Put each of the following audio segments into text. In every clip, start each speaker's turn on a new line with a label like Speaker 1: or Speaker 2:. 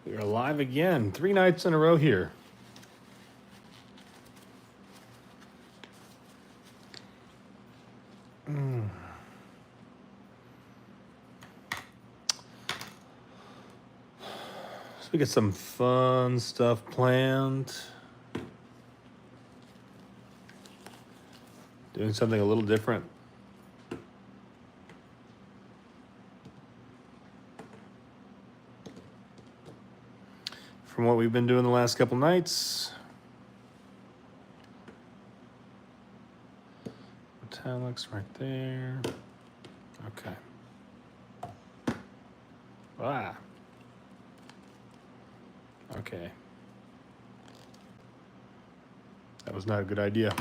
Speaker 1: We are live again, 3 nights in a row here. So we get some fun stuff planned. Doing something a little different. From what we've been doing the last couple nights. Italics right there. Okay. Ah. Okay. That was not a good idea.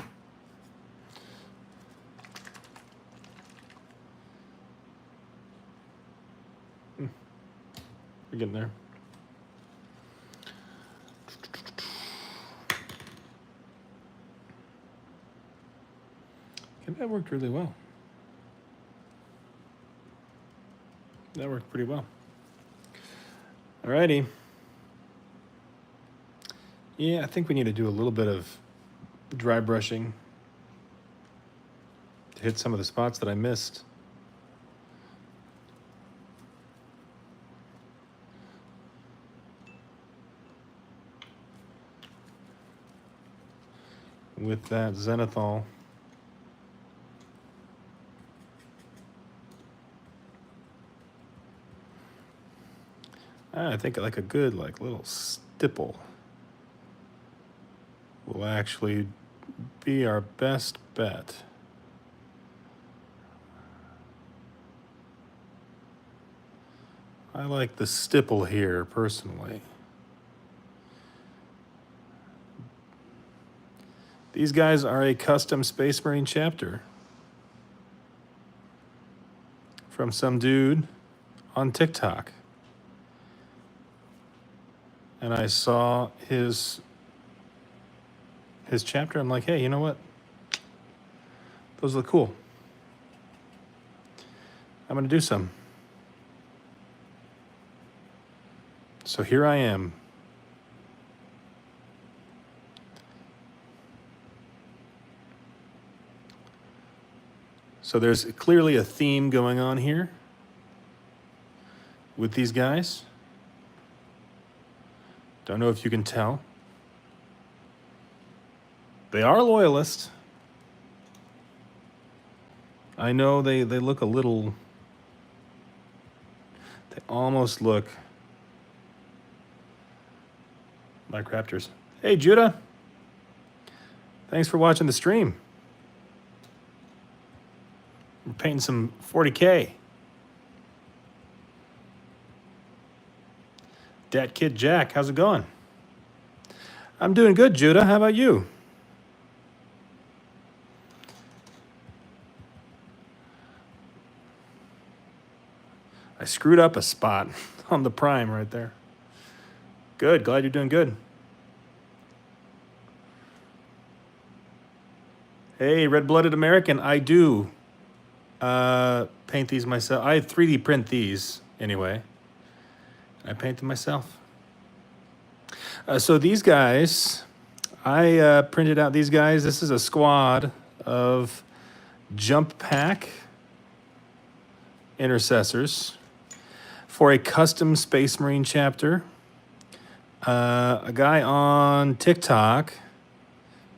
Speaker 1: We're getting there. Okay, that worked really well. That worked pretty well. Alrighty. Yeah, I think we need to do a little bit of dry brushing to hit some of the spots that I missed. With that zenithal. I think like a good little stipple will actually be our best bet. I like the stipple here personally. These guys are a custom Space Marine chapter from some dude on TikTok. And I saw his chapter. I'm like, hey, you know what? Those look cool. I'm going to do some. So here I am. So there's clearly a theme going on here with these guys. Don't know if you can tell. They are loyalists. I know they look a little... They almost look like Raptors. Hey, Judah. Thanks for watching the stream. We're painting some 40K. Dat Kid Jack, how's it going? I'm doing good, Judah. How about you? I screwed up a spot on the prime right there. Good, glad you're doing good. Hey, red-blooded American, I do paint these myself. I 3D print these anyway. I paint them myself. So these guys, I printed out these guys. This is a squad of jump pack intercessors for a custom Space Marine chapter. A guy on TikTok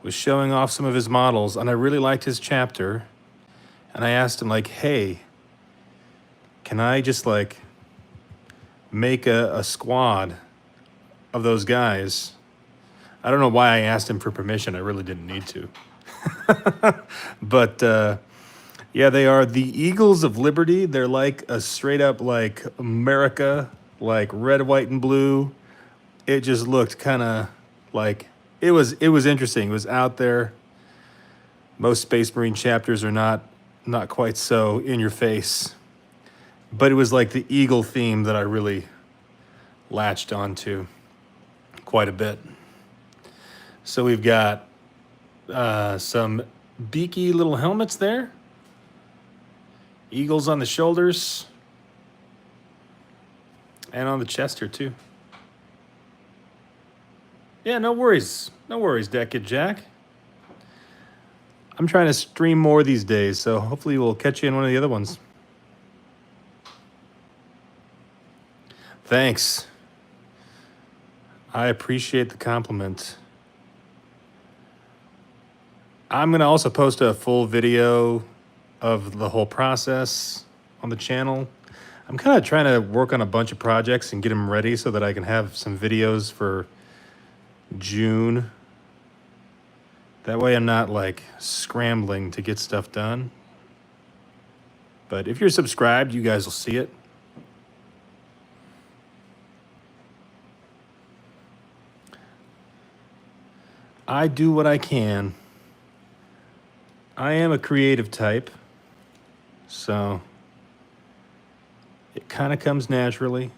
Speaker 1: was showing off some of his models, and I really liked his chapter. And I asked him, like, hey, can I just, like, make a squad of those guys? I don't know why I asked him for permission. I really didn't need to. But, yeah, they are the Eagles of Liberty. They're like a straight up, like, America, like red, white, and blue. It just looked kind of like, it was interesting. It was out there. Most Space Marine chapters are not quite so in your face. But it was like the eagle theme that I really latched onto quite a bit. So we've got some beaky little helmets there. Eagles on the shoulders. And on the chest here too. Yeah, no worries. No worries, Deck It Jack. I'm trying to stream more these days, so hopefully we'll catch you in one of the other ones. Thanks. I appreciate the compliment. I'm going to also post a full video of the whole process on the channel. I'm kind of trying to work on a bunch of projects and get them ready so that I can have some videos for June. That way I'm not like scrambling to get stuff done. But if you're subscribed, you guys will see it. I do what I can. I am a creative type, so it kind of comes naturally.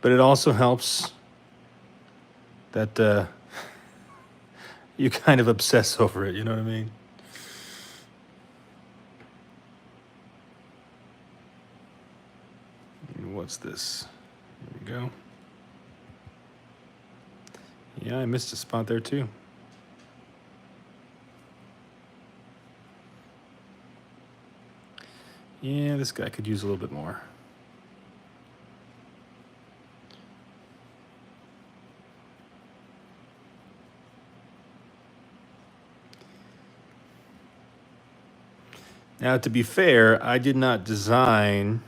Speaker 1: But it also helps that you kind of obsess over it, you know what I mean? What's this? Here we go. Yeah, I missed a spot there too. Yeah, this guy could use a little bit more. Now, to be fair, I did not design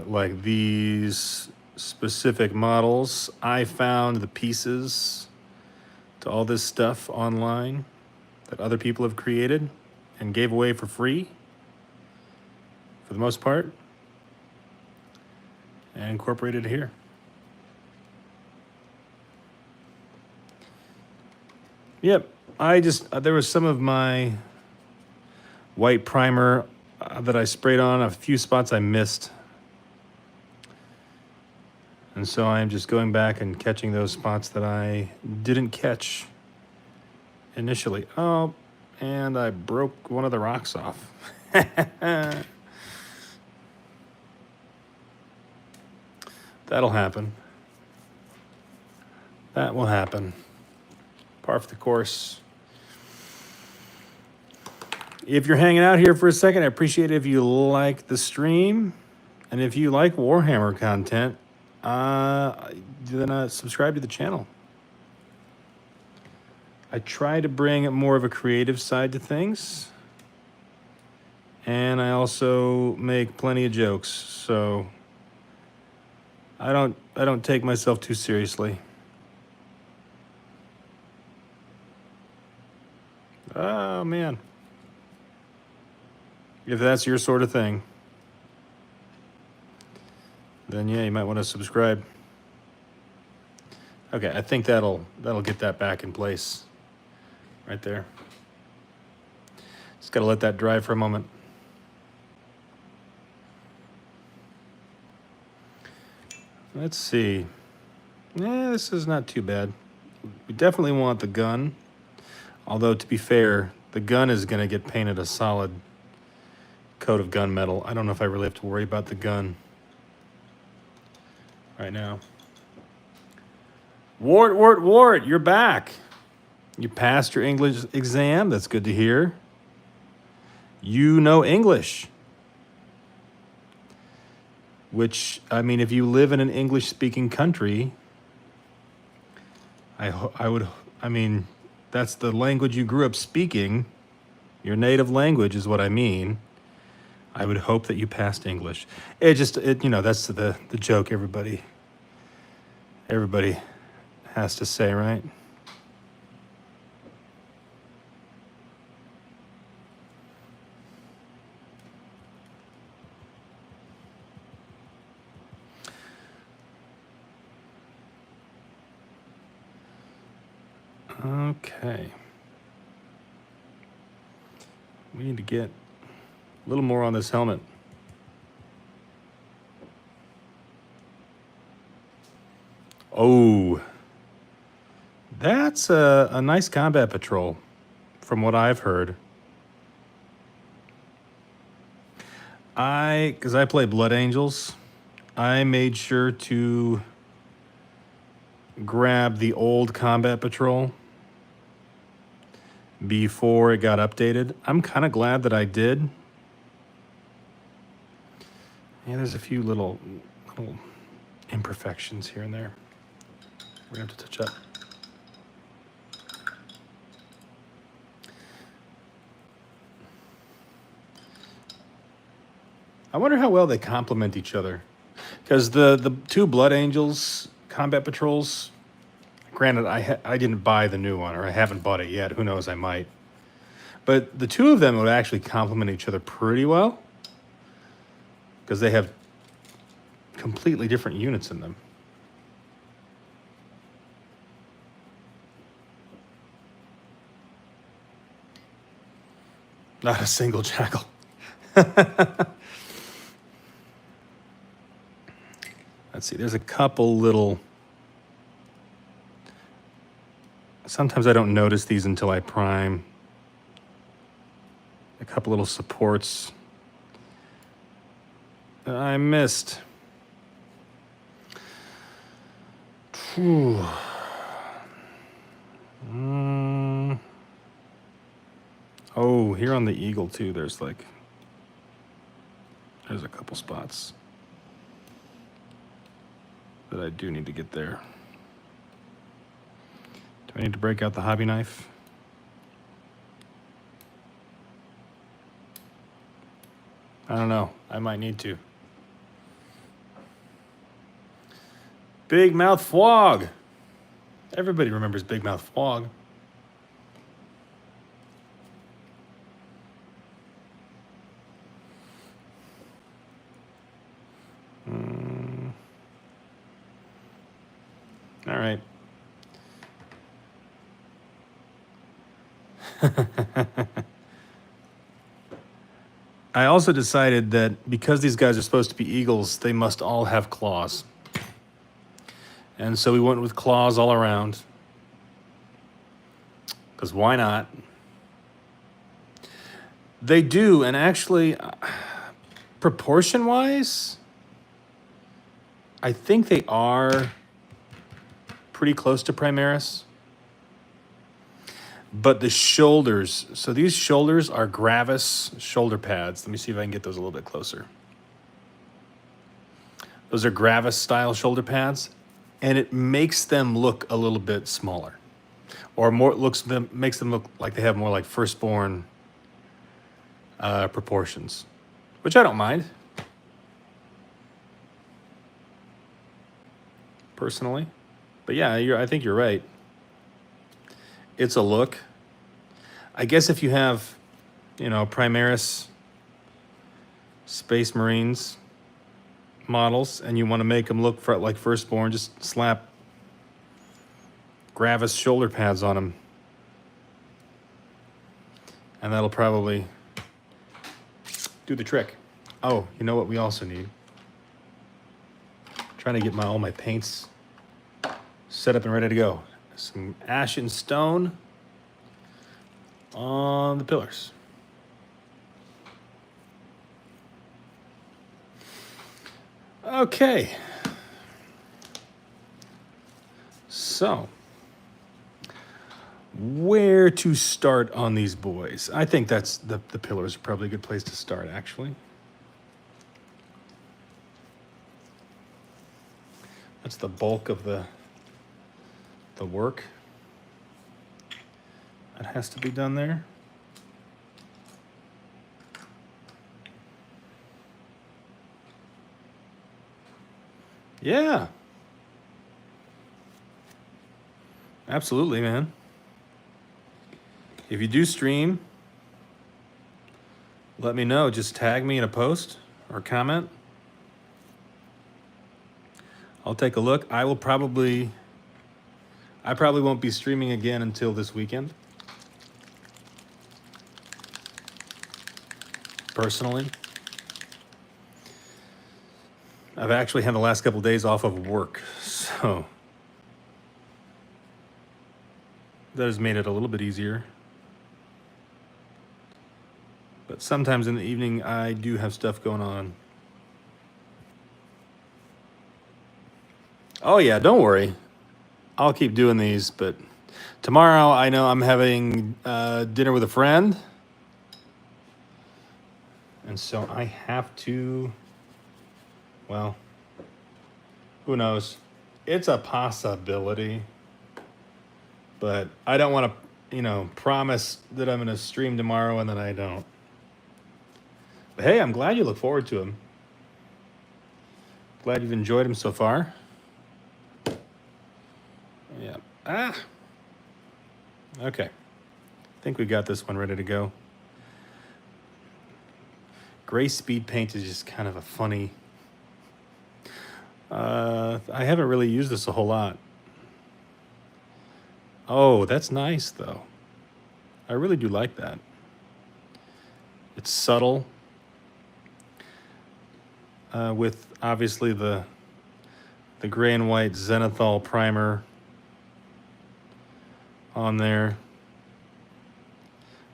Speaker 1: like these specific models. I found the pieces to all this stuff online that other people have created and gave away for free, for the most part, and incorporated here. Yep, there was some of my white primer that I sprayed on, a few spots I missed. And so I'm just going back and catching those spots that I didn't catch initially. Oh, and I broke one of the rocks off. That'll happen. That will happen. Par for the course. If you're hanging out here for a second, I appreciate it if you like the stream. And if you like Warhammer content, then subscribe to the channel. I try to bring more of a creative side to things. And I also make plenty of jokes, so I don't take myself too seriously. Oh man. If that's your sort of thing, then yeah, you might want to subscribe. Okay, I think that'll get that back in place. Right there. Just gotta let that dry for a moment. Let's see. Yeah, this is not too bad. We definitely want the gun. Although, to be fair, the gun is gonna get painted a solid coat of gunmetal. I don't know if I really have to worry about the gun right now. Wart, you're back. You passed your English exam. That's good to hear. You know English. Which, I mean, if you live in an English-speaking country, I mean, that's the language you grew up speaking. Your native language is what I mean. I would hope that you passed English. You know, that's the joke everybody has to say, right? Okay. We need to get a little more on this helmet. Oh, that's a nice combat patrol, from what I've heard. Because I play Blood Angels, I made sure to grab the old Combat Patrol before it got updated. I'm kind of glad that I did. Yeah, there's a few little imperfections here and there. We're gonna have to touch up. I wonder how well they complement each other. Because the two Blood Angels Combat Patrols, granted, I didn't buy the new one, or I haven't bought it yet. Who knows, I might. But the two of them would actually complement each other pretty well. Because they have completely different units in them. Not a single jackal. Let's see, there's a couple little... Sometimes I don't notice these until I prime. A couple little supports that I missed. Whew. Oh, here on the Eagle too, there's a couple spots that I do need to get there. Do I need to break out the hobby knife? I don't know. I might need to. Big Mouth Flog. Everybody remembers Big Mouth Flog. All right. I also decided that because these guys are supposed to be eagles, they must all have claws. And so we went with claws all around. Because why not? They do, and actually, proportion-wise, I think they are pretty close to Primaris. But the shoulders, so these shoulders are Gravis shoulder pads. Let me see if I can get those a little bit closer. Those are Gravis style shoulder pads, and it makes them look a little bit smaller. Or makes them look like they have more like firstborn proportions, which I don't mind. Personally. But yeah, I think you're right. It's a look. I guess if you have, Primaris Space Marines models and you want to make them look like firstborn, just slap Gravis shoulder pads on them. And that'll probably do the trick. Oh, you know what we also need? Trying to get all my paints set up and ready to go. Some ashen stone on the pillars. Okay. So, where to start on these boys? I think that's the pillars are probably a good place to start, actually. That's the bulk of the work that has to be done there. Yeah. Absolutely, man. If you do stream, let me know. Just tag me in a post or comment. I'll take a look. I probably won't be streaming again until this weekend. Personally. I've actually had the last couple of days off of work, so that has made it a little bit easier. But sometimes in the evening, I do have stuff going on. Oh yeah, don't worry. I'll keep doing these, but tomorrow I know I'm having dinner with a friend, and so I have to. Well, who knows? It's a possibility, but I don't want to, promise that I'm going to stream tomorrow and then I don't. But hey, I'm glad you look forward to him. Glad you've enjoyed him so far. Yeah. Ah. Okay. I think we got this one ready to go. Gray speed paint is just kind of a funny. I haven't really used this a whole lot. Oh, that's nice though. I really do like that. It's subtle. With obviously the gray and white zenithal primer on there.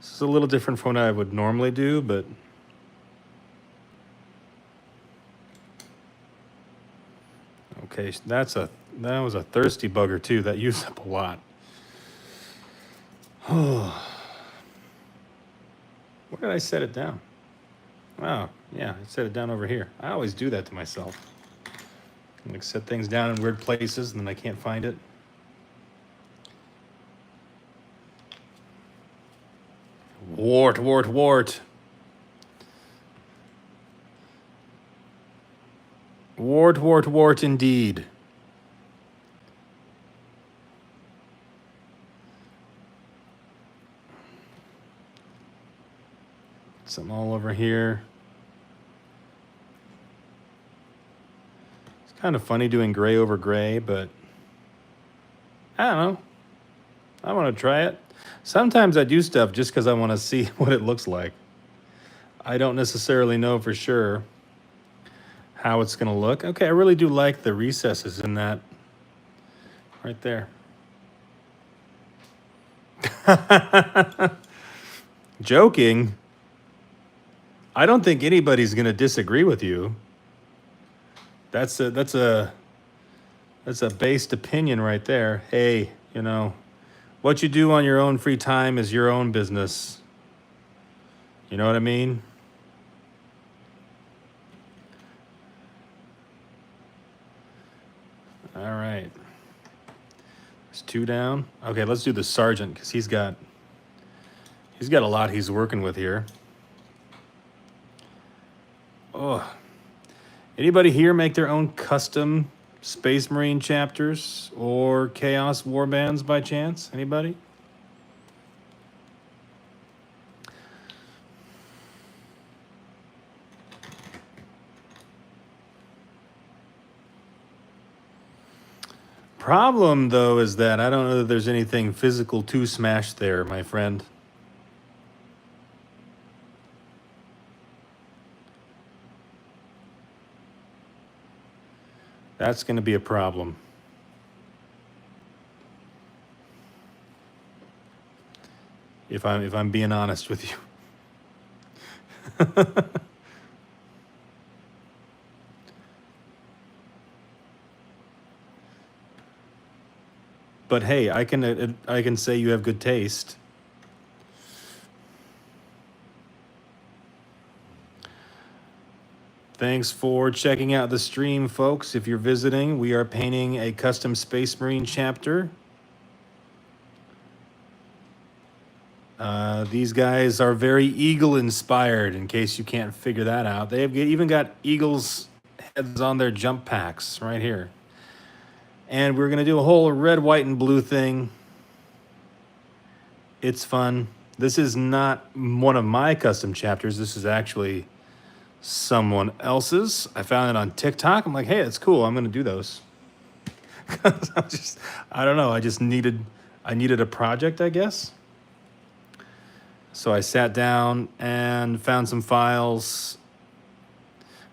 Speaker 1: This is a little different from what I would normally do, but okay, that was a thirsty bugger too. That used up a lot. Where did I set it down? Oh, yeah, I set it down over here. I always do that to myself. I like set things down in weird places and then I can't find it. Wart, wart, wart. Wart, wart, wart indeed. Some all over here. It's kind of funny doing gray over gray, but I don't know. I want to try it. Sometimes I do stuff just because I want to see what it looks like. I don't necessarily know for sure how it's going to look. Okay, I really do like the recesses in that right there. Joking. I don't think anybody's going to disagree with you. That's a based opinion right there. Hey, what you do on your own free time is your own business. You know what I mean? All right. There's 2 down. Okay, let's do the sergeant because he's got a lot he's working with here. Oh. Anybody here make their own custom Space Marine chapters or Chaos Warbands by chance? Anybody? Problem, though, is that I don't know that there's anything physical to smash there, my friend. That's going to be a problem. If I'm being honest with you. But hey, I can say you have good taste. Thanks for checking out the stream, folks. If you're visiting, we are painting a custom Space Marine chapter. These guys are very eagle inspired, in case you can't figure that out. They've even got eagles' heads on their jump packs right here. And we're going to do a whole red, white, and blue thing. It's fun. This is not one of my custom chapters. This is actually someone else's. I found it on TikTok. I'm like, hey, it's cool. I'm going to do those. I don't know. I needed a project, I guess. So I sat down and found some files,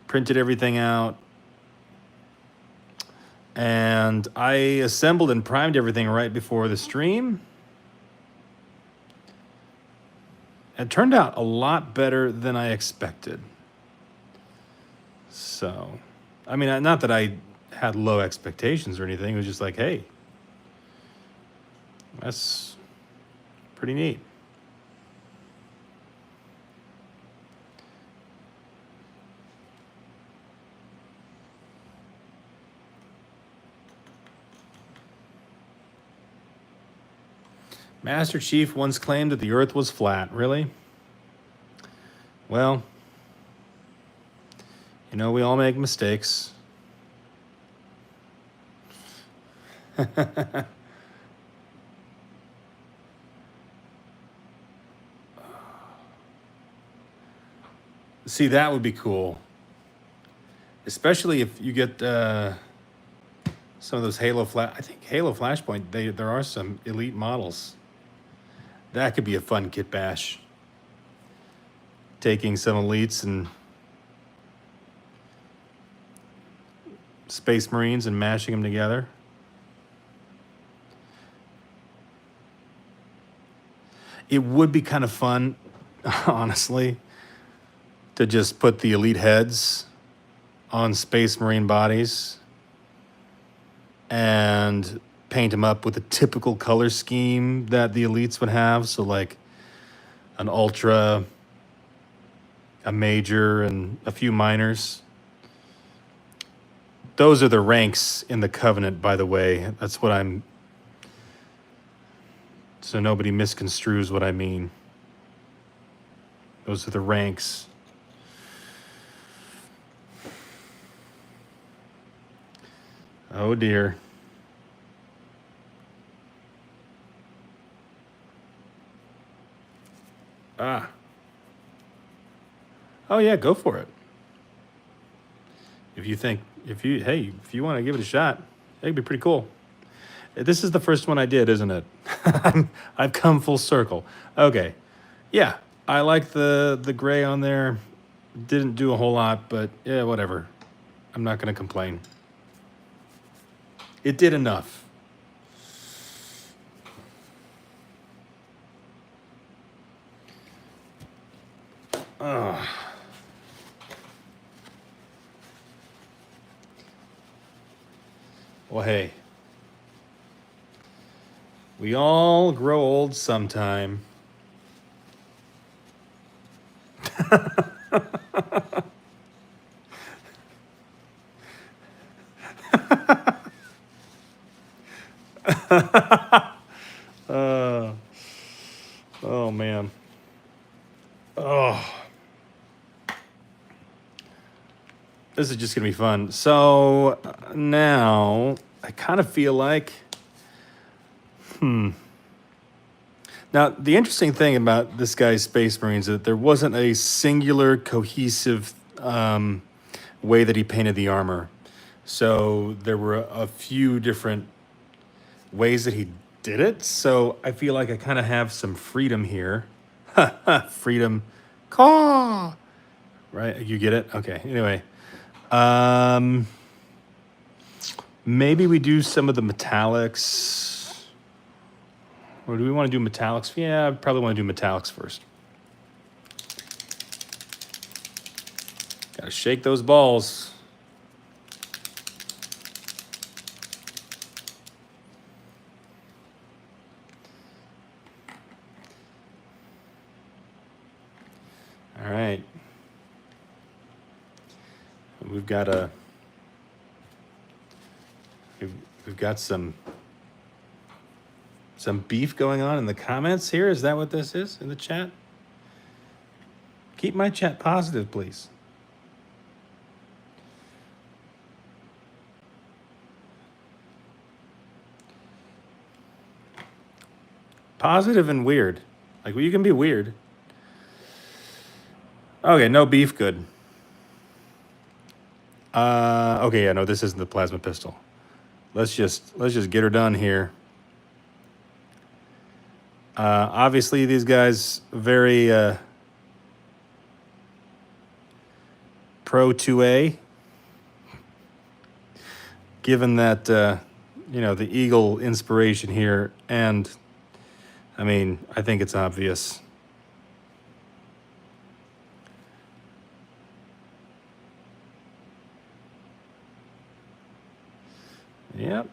Speaker 1: printed everything out, and I assembled and primed everything right before the stream. It turned out a lot better than I expected. So, I mean, not that I, had low expectations or anything. It was just like, hey, that's pretty neat. Master Chief once claimed that the Earth was flat. Really? Well, you know, we all make mistakes. See, that would be cool. Especially if you get some of those Halo Flash. I think Halo Flashpoint, there are some elite models. That could be a fun kit bash. Taking some elites and Space Marines and mashing them together. It would be kind of fun, honestly, to just put the elite heads on Space Marine bodies and paint them up with a typical color scheme that the elites would have. So like an ultra, a major, and a few minors. Those are the ranks in the Covenant, by the way. That's what I'm... So nobody misconstrues what I mean. Those are the ranks. Oh dear. Ah. Oh yeah, go for it. If you want to give it a shot, it'd be pretty cool. This is the first one I did, isn't it? I've come full circle. Okay. Yeah, I like the gray on there. Didn't do a whole lot, but yeah, whatever. I'm not going to complain. It did enough. Ugh. Well, hey. We all grow old sometime. Oh, man. Oh. This is just going to be fun. So now I kind of feel like... Now, the interesting thing about this guy's Space Marines is that there wasn't a singular, cohesive way that he painted the armor. So there were a few different ways that he did it. So I feel like I kind of have some freedom here. Freedom. Caw! Right? You get it? Okay. Anyway. Maybe we do some of the metallics. Or do we want to do metallics? Yeah, I probably want to do metallics first. Gotta shake those balls. All right. We've got some beef going on in the comments here. Is that what this is in the chat? Keep my chat positive, please. Positive and weird. Like, well, you can be weird. Okay, no beef, good. Okay, yeah, no, this isn't the plasma pistol. Let's just get her done here. Obviously, these guys very pro 2A. Given that you know, the Eagle inspiration here, and I mean, I think it's obvious. Yep.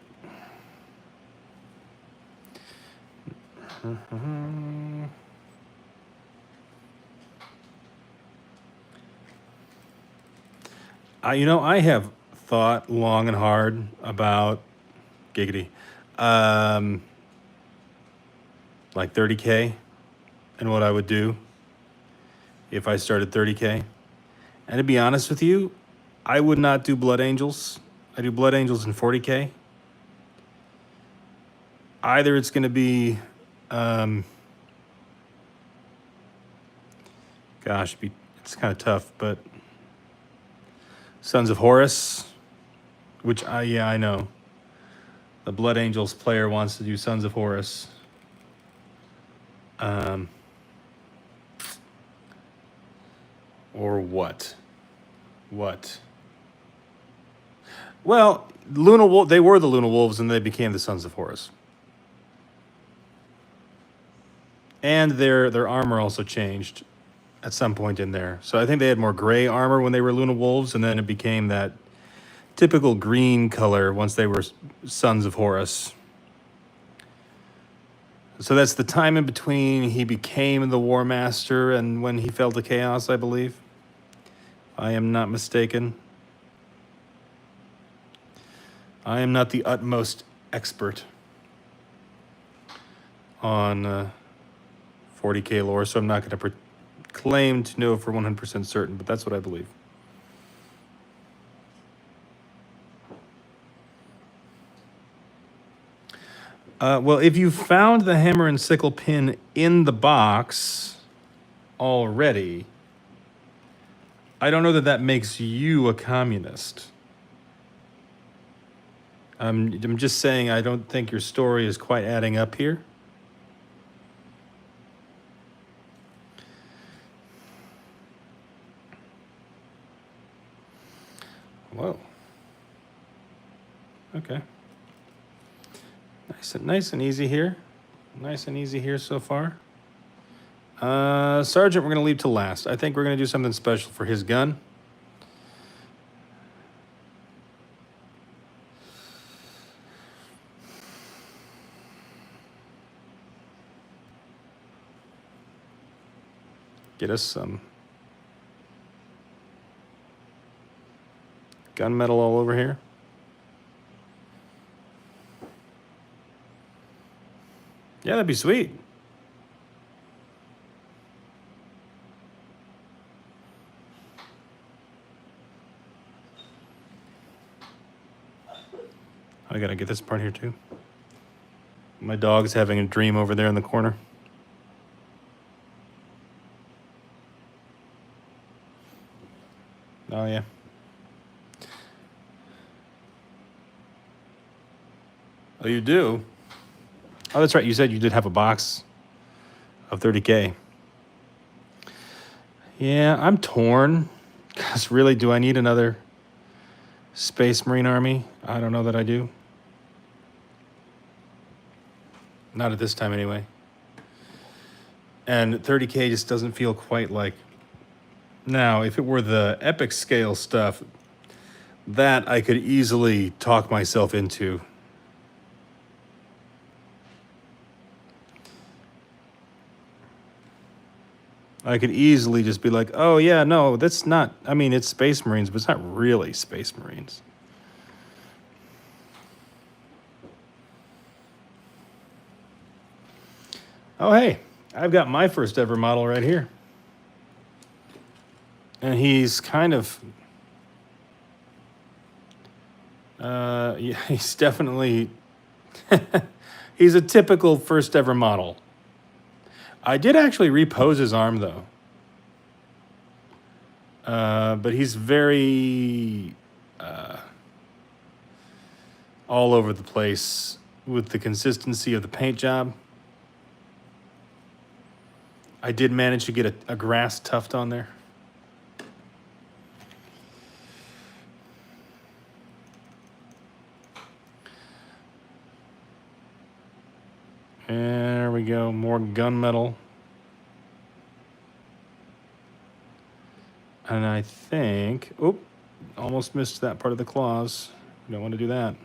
Speaker 1: I have thought long and hard about giggity, um, like 30K and what I would do if I started 30K. And to be honest with you, I would not do Blood Angels. I do Blood Angels in 40K. Either it's going to be, um, it's kind of tough, but Sons of Horus, which I know. The Blood Angels player wants to do Sons of Horus. Or what? What? Well, Luna Wolf. They were the Luna Wolves, and they became the Sons of Horus. And their armor also changed at some point in there. So I think they had more gray armor when they were Luna Wolves, and then it became that typical green color once they were Sons of Horus. So that's the time in between he became the War Master and when he fell to chaos, I believe. I am not mistaken. I am not the utmost expert on 40K lore, so I'm not going to claim to know for 100% certain, but that's what I believe. Well, if you found the hammer and sickle pin in the box already, I don't know that that makes you a communist. I'm just saying I don't think your story is quite adding up here. Whoa. Okay. Nice and easy here. Nice and easy here so far. Sergeant, we're going to leave to last. I think we're going to do something special for his gun. Get us some gunmetal all over here. Yeah, that'd be sweet. I gotta get this part here too. My dog's having a dream over there in the corner. Oh, yeah. Oh, you do? Oh, that's right. You said you did have a box of 30K. Yeah, I'm torn. Because really, do I need another Space Marine army? I don't know that I do. Not at this time, anyway. And 30K just doesn't feel quite like... Now, if it were the epic scale stuff, that I could easily talk myself into. I could easily just be like, oh, yeah, no, that's not... I mean, it's Space Marines, but it's not really Space Marines. Oh, hey, I've got my first ever model right here. And he's kind of... yeah, he's definitely... he's a typical first ever model. I did actually repose his arm, though. But he's very all over the place with the consistency of the paint job. I did manage to get a grass tuft on there. There we go, more gunmetal. And I think, almost missed that part of the claws. We don't want to do that.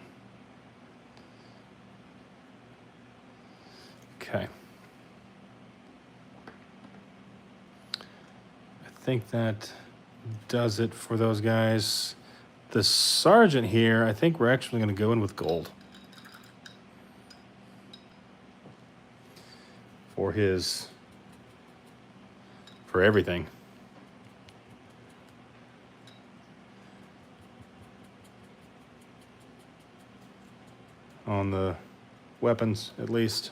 Speaker 1: think that does it for those guys. The sergeant here, I think we're actually going to go in with gold. For everything. On the weapons, at least.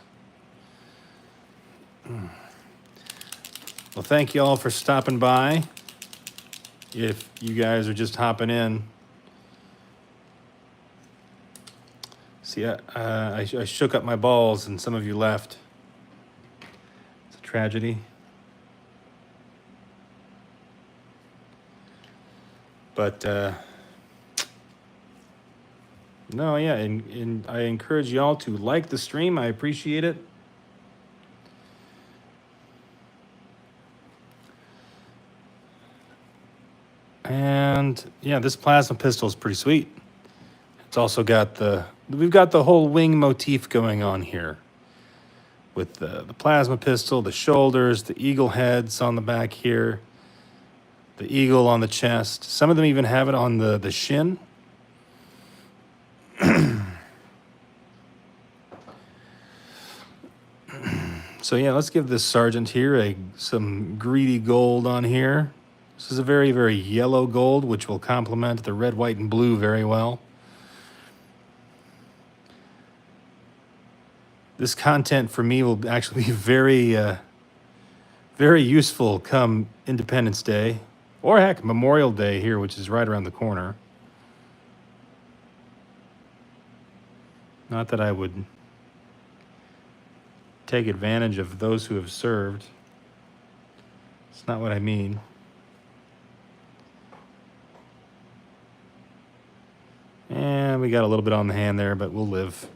Speaker 1: Well, thank you all for stopping by. If you guys are just hopping in. See, I shook up my balls and some of you left. It's a tragedy. But, no, yeah, and I encourage y'all to like the stream. I appreciate it. And yeah, this plasma pistol is pretty sweet. It's also got we've got the whole wing motif going on here. With the plasma pistol, the shoulders, the eagle heads on the back here, the eagle on the chest. Some of them even have it on the shin. So yeah, let's give this sergeant here some greedy gold on here. This is a very, very yellow gold, which will complement the red, white, and blue very well. This content for me will actually be very, very useful come Independence Day, or heck, Memorial Day here, which is right around the corner. Not that I would take advantage of those who have served. It's not what I mean. And we got a little bit on the hand there, but we'll live.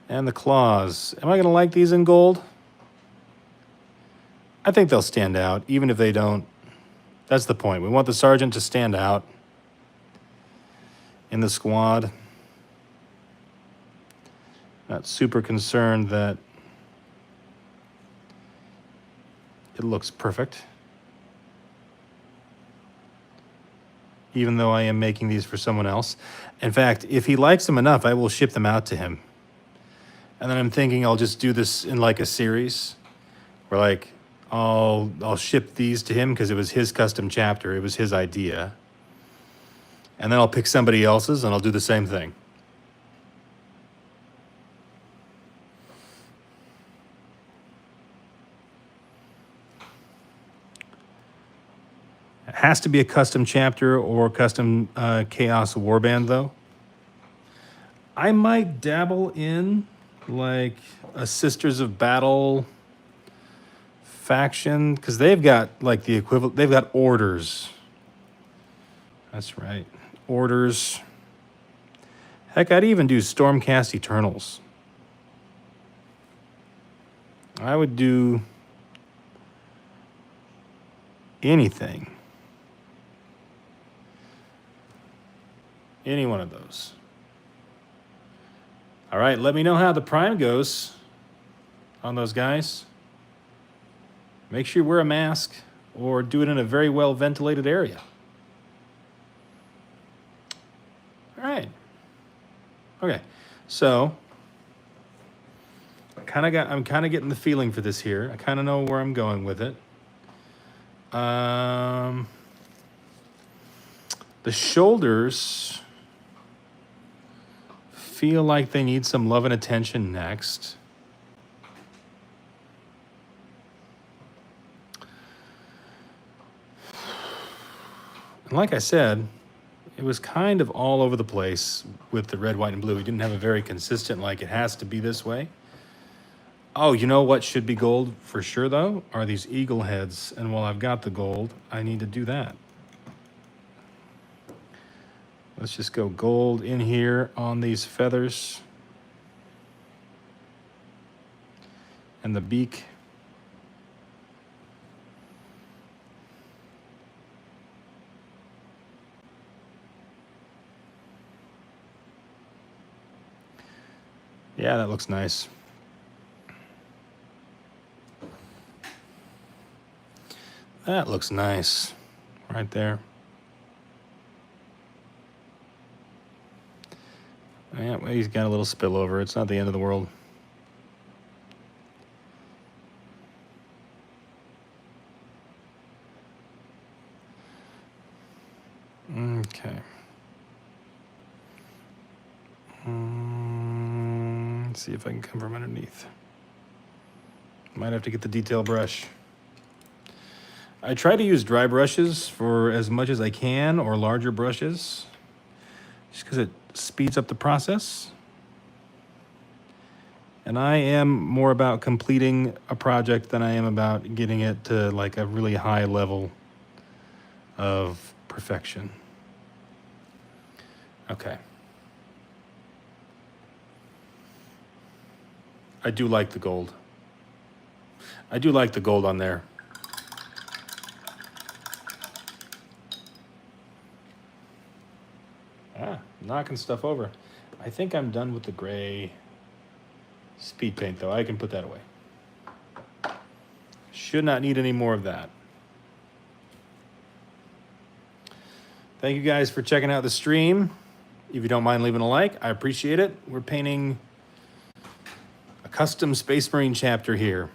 Speaker 1: And the claws. Am I going to like these in gold? I think they'll stand out, even if they don't. That's the point. We want the sergeant to stand out in the squad. Not super concerned that it looks perfect. Even though I am making these for someone else. In fact, if he likes them enough, I will ship them out to him. And then I'm thinking I'll just do this in like a series where like I'll ship these to him because it was his custom chapter. It was his idea. And then I'll pick somebody else's and I'll do the same thing. It has to be a custom chapter or custom Chaos Warband, though. I might dabble in like a Sisters of Battle faction because they've got like the equivalent. They've got orders. That's right, orders. Heck, I'd even do Stormcast Eternals. I would do anything. Any one of those. All right, let me know how the prime goes on those guys. Make sure you wear a mask or do it in a very well ventilated area. All right. Okay, so I'm kind of getting the feeling for this here. I kind of know where I'm going with it. The shoulders feel like they need some love and attention next. And like I said, it was kind of all over the place with the red, white, and blue. We didn't have a very consistent, like it has to be this way. Oh, you know what should be gold for sure, though, are these eagle heads. And while I've got the gold, I need to do that. Let's just go gold in here on these feathers. And the beak. Yeah, that looks nice. That looks nice right there. Yeah, well, he's got a little spillover. It's not the end of the world. Okay. Let's see if I can come from underneath. Might have to get the detail brush. I try to use dry brushes for as much as I can, or larger brushes, just because it speeds up the process. And I am more about completing a project than I am about getting it to like a really high level of perfection. Okay. I do like the gold. I do like the gold on there. Knocking stuff over. I think I'm done with the gray speed paint, though. I can put that away. Should not need any more of that. Thank you guys for checking out the stream. If you don't mind leaving a like, I appreciate it. We're painting a custom Space Marine chapter here.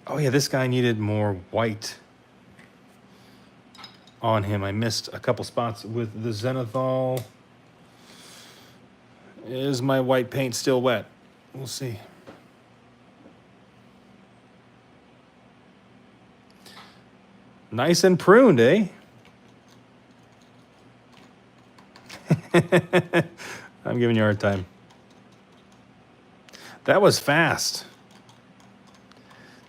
Speaker 1: Oh yeah, this guy needed more white on him. I missed a couple spots with the Zenithal. Is my white paint still wet? We'll see. Nice and pruned, eh? I'm giving you a hard time. That was fast.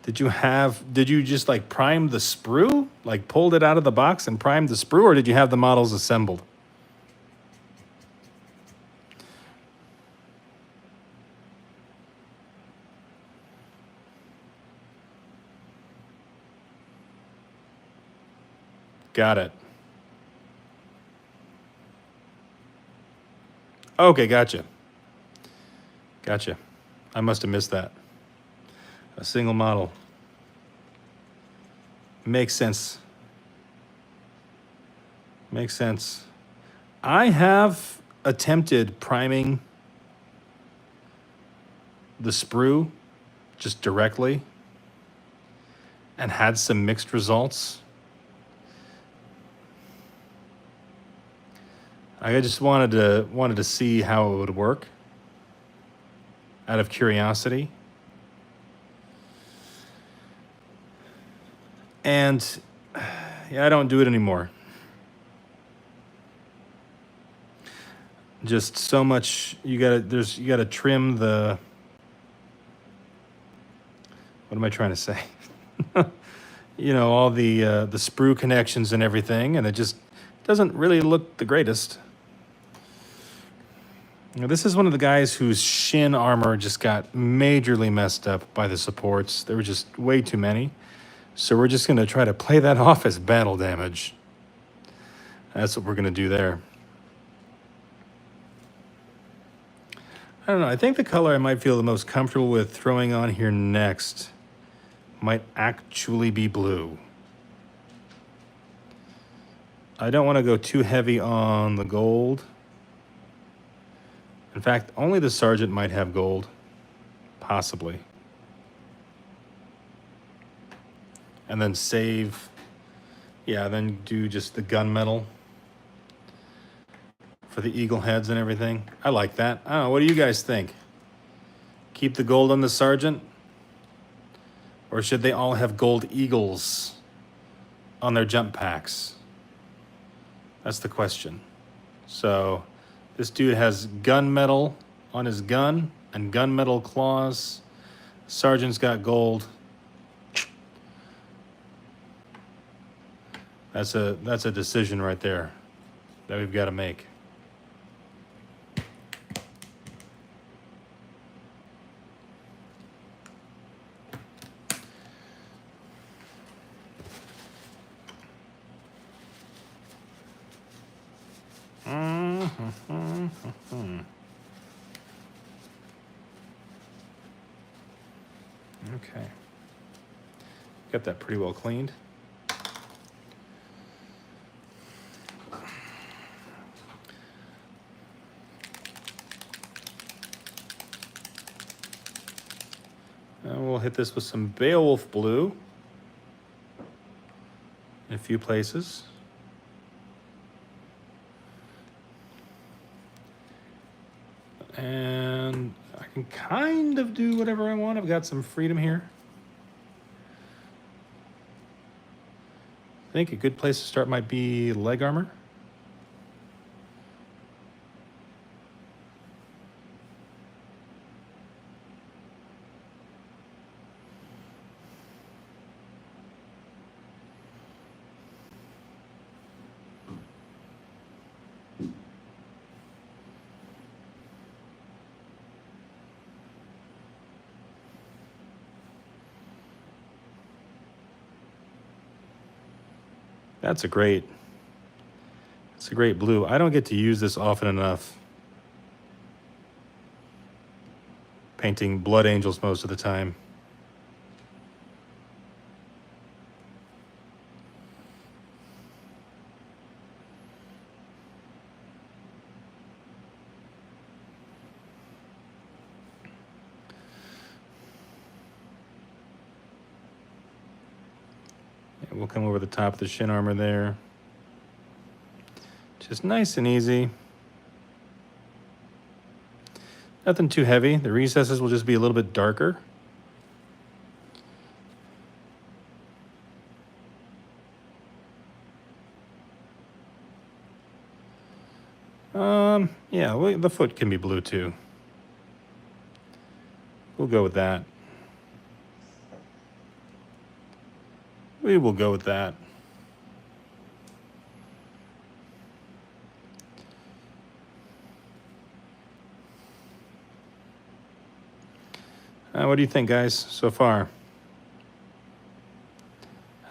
Speaker 1: Did you just like prime the sprue? Like pulled it out of the box and primed the sprue, or did you have the models assembled? Got it. Okay, gotcha. Gotcha. I must have missed that. A single model. Makes sense. Makes sense. I have attempted priming the sprue just directly and had some mixed results. I just wanted to see how it would work out of curiosity. And yeah, I don't do it anymore. Just so much you gotta trim the, what am I trying to say? You know, all the sprue connections and everything, and it just doesn't really look the greatest. Now, this is one of the guys whose shin armor just got majorly messed up by the supports. There were just way too many. So we're just going to try to play that off as battle damage. That's what we're going to do there. I don't know. I think the color I might feel the most comfortable with throwing on here next might actually be blue. I don't want to go too heavy on the gold. In fact, only the Sergeant might have gold, possibly. And then save, yeah, then do just the gunmetal for the eagle heads and everything. I like that. I don't know, what do you guys think? Keep the gold on the Sergeant? Or should they all have gold eagles on their jump packs? That's the question. So this dude has gunmetal on his gun and gunmetal claws. Sergeant's got gold. That's a decision right there that we've got to make. Okay. Got that pretty well cleaned. And we'll hit this with some Beowulf blue in a few places. And I can kind of do whatever I want. I've got some freedom here. I think a good place to start might be leg armor. That's a great blue. I don't get to use this often enough. Painting blood angels most of the time. We'll come over the top of the shin armor there. Just nice and easy. Nothing too heavy. The recesses will just be a little bit darker. Yeah, well, the foot can be blue too. We'll go with that. We will go with that. What do you think, guys, so far?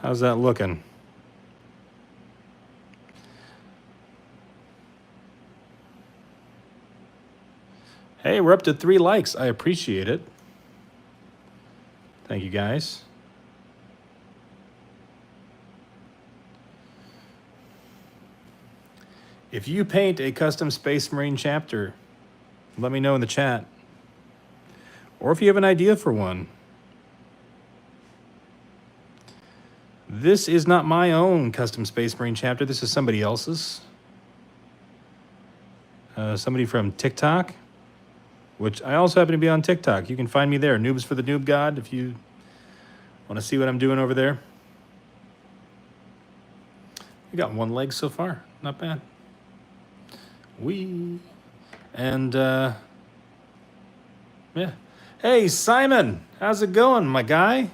Speaker 1: How's that looking? Hey, we're up to 3 likes. I appreciate it. Thank you, guys. If you paint a custom Space Marine chapter, let me know in the chat. Or if you have an idea for one. This is not my own custom Space Marine chapter. This is somebody else's. Somebody from TikTok, which I also happen to be on TikTok. You can find me there, Noobs for the Noob God, if you want to see what I'm doing over there. We got 1 leg so far. Not bad. And yeah. Hey, Simon, how's it going, my guy?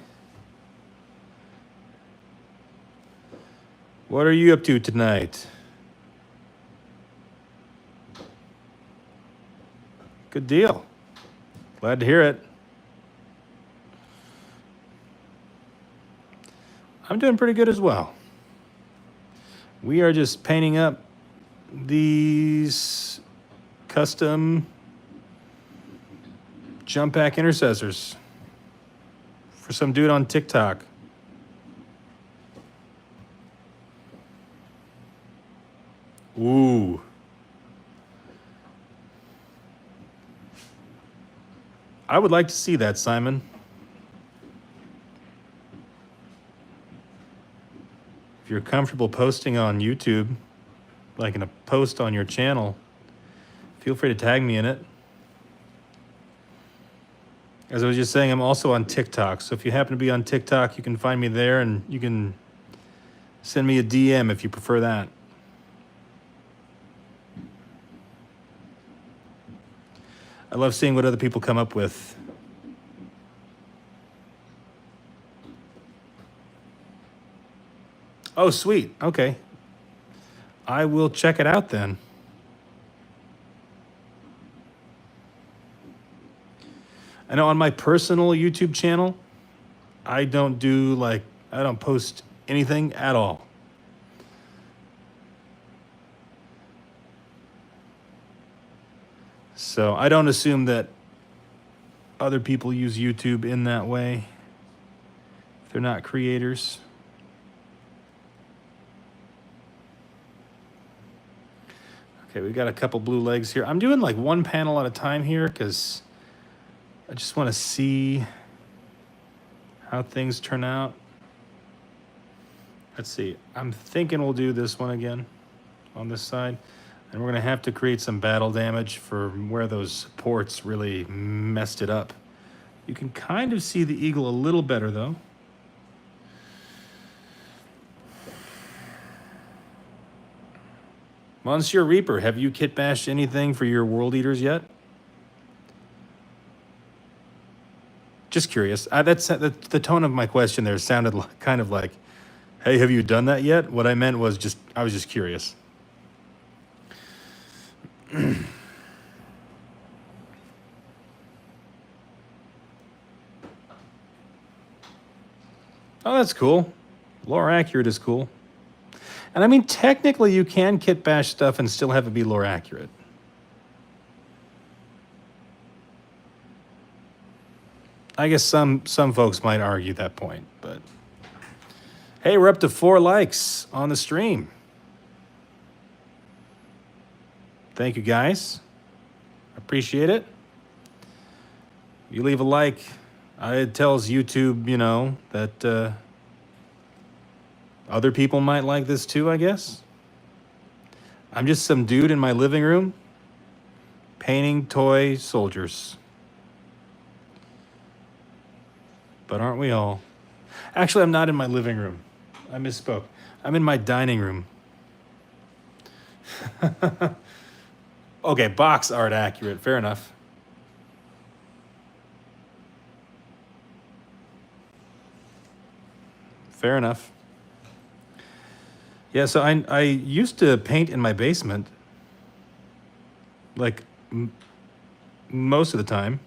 Speaker 1: What are you up to tonight? Good deal. Glad to hear it. I'm doing pretty good as well. We are just painting up these custom jump pack intercessors for some dude on TikTok. Ooh. I would like to see that, Simon. If you're comfortable posting on YouTube, like in a post on your channel, feel free to tag me in it. As I was just saying, I'm also on TikTok. So if you happen to be on TikTok, you can find me there and you can send me a DM if you prefer that. I love seeing what other people come up with. Oh, sweet. Okay. I will check it out then. I know on my personal YouTube channel, I don't post anything at all. So I don't assume that other people use YouTube in that way. They're not creators. Okay, we've got a couple blue legs here. I'm doing like one panel at a time here because I just want to see how things turn out. Let's see. I'm thinking we'll do this one again on this side. And we're going to have to create some battle damage for where those supports really messed it up. You can kind of see the eagle a little better, though. Monsieur Reaper, have you kit bashed anything for your World Eaters yet? Just curious. That's the tone of my question there sounded kind of like, hey, have you done that yet? What I meant was just, I was just curious. Oh, that's cool. Lore accurate is cool. And I mean, technically you can kit bash stuff and still have it be lore accurate. I guess some folks might argue that point, but hey, we're up to 4 likes on the stream. Thank you, guys. Appreciate it. You leave a like, it tells YouTube, you know, that other people might like this too, I guess. I'm just some dude in my living room painting toy soldiers. But aren't we all? Actually, I'm not in my living room. I misspoke. I'm in my dining room. Okay, box art accurate. Fair enough. Fair enough. Yeah, so I used to paint in my basement, like most of the time.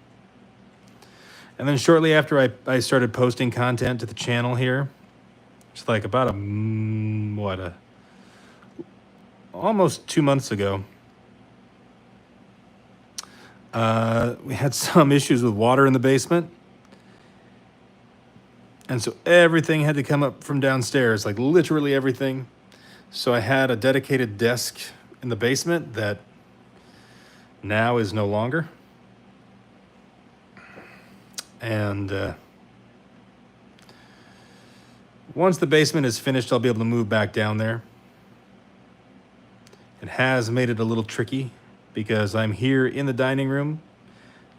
Speaker 1: And then shortly after I started posting content to the channel here, it's like about almost 2 months ago, we had some issues with water in the basement. And so everything had to come up from downstairs, like literally everything. So I had a dedicated desk in the basement that now is no longer. And once the basement is finished, I'll be able to move back down there. It has made it a little tricky because I'm here in the dining room.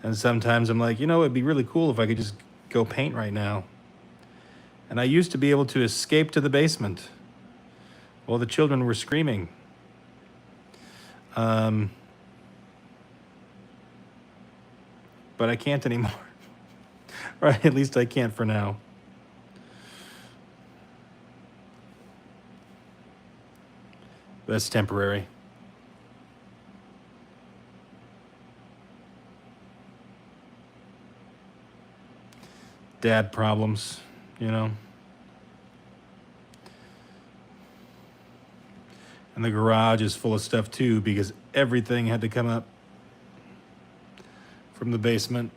Speaker 1: And sometimes I'm like, you know, it'd be really cool if I could just go paint right now. And I used to be able to escape to the basement while the children were screaming. But I can't anymore. Right, at least I can't for now. That's temporary. Dad problems, you know. And the garage is full of stuff too because everything had to come up from the basement.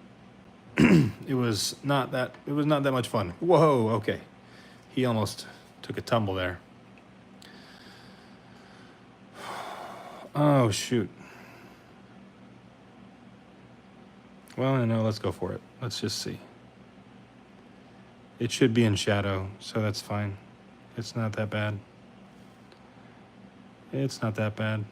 Speaker 1: It was not that much fun. Whoa, okay. He almost took a tumble there. Oh, shoot. Well, no, let's go for it. Let's just see. It should be in shadow, so that's fine. It's not that bad. It's not that bad.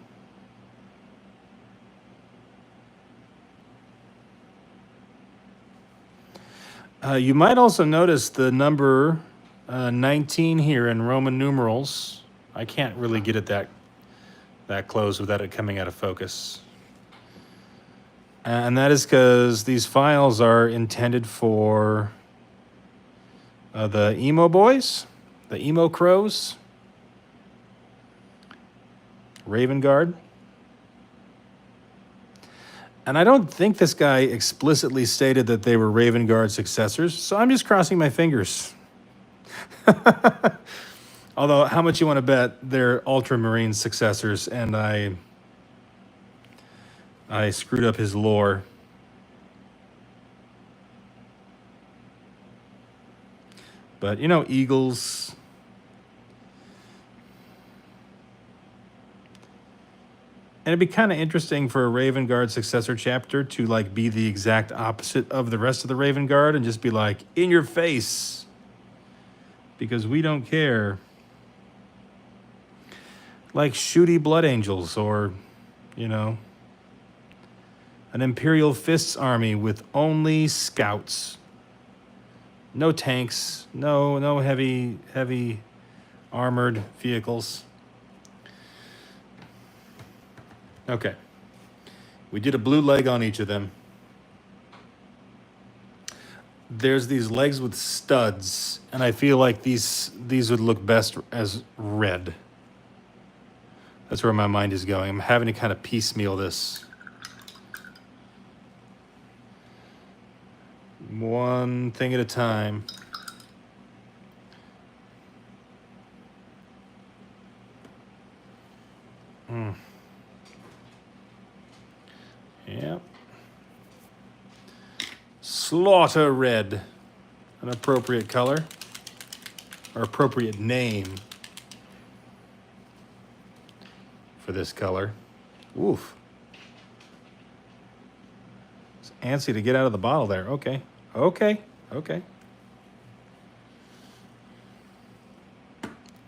Speaker 1: You might also notice the number 19 here in Roman numerals. I can't really get it that close without it coming out of focus. And that is because these files are intended for the emo boys, the emo crows, Raven Guard. And I don't think this guy explicitly stated that they were Raven Guard successors, so I'm just crossing my fingers. Although, how much you want to bet they're Ultramarine successors, and I screwed up his lore. But, you know, eagles. And it'd be kind of interesting for a Raven Guard successor chapter to like be the exact opposite of the rest of the Raven Guard and just be like, in your face. Because we don't care. Like shooty Blood Angels or, you know, an Imperial Fists army with only scouts. No tanks, no heavy armored vehicles. Okay. We did a blue leg on each of them. There's these legs with studs, and I feel like these would look best as red. That's where my mind is going. I'm having to kind of piecemeal this. One thing at a time. Yep. Slaughter red. An appropriate color. Or appropriate name for this color. Oof. It's antsy to get out of the bottle there. Okay. Okay. Okay.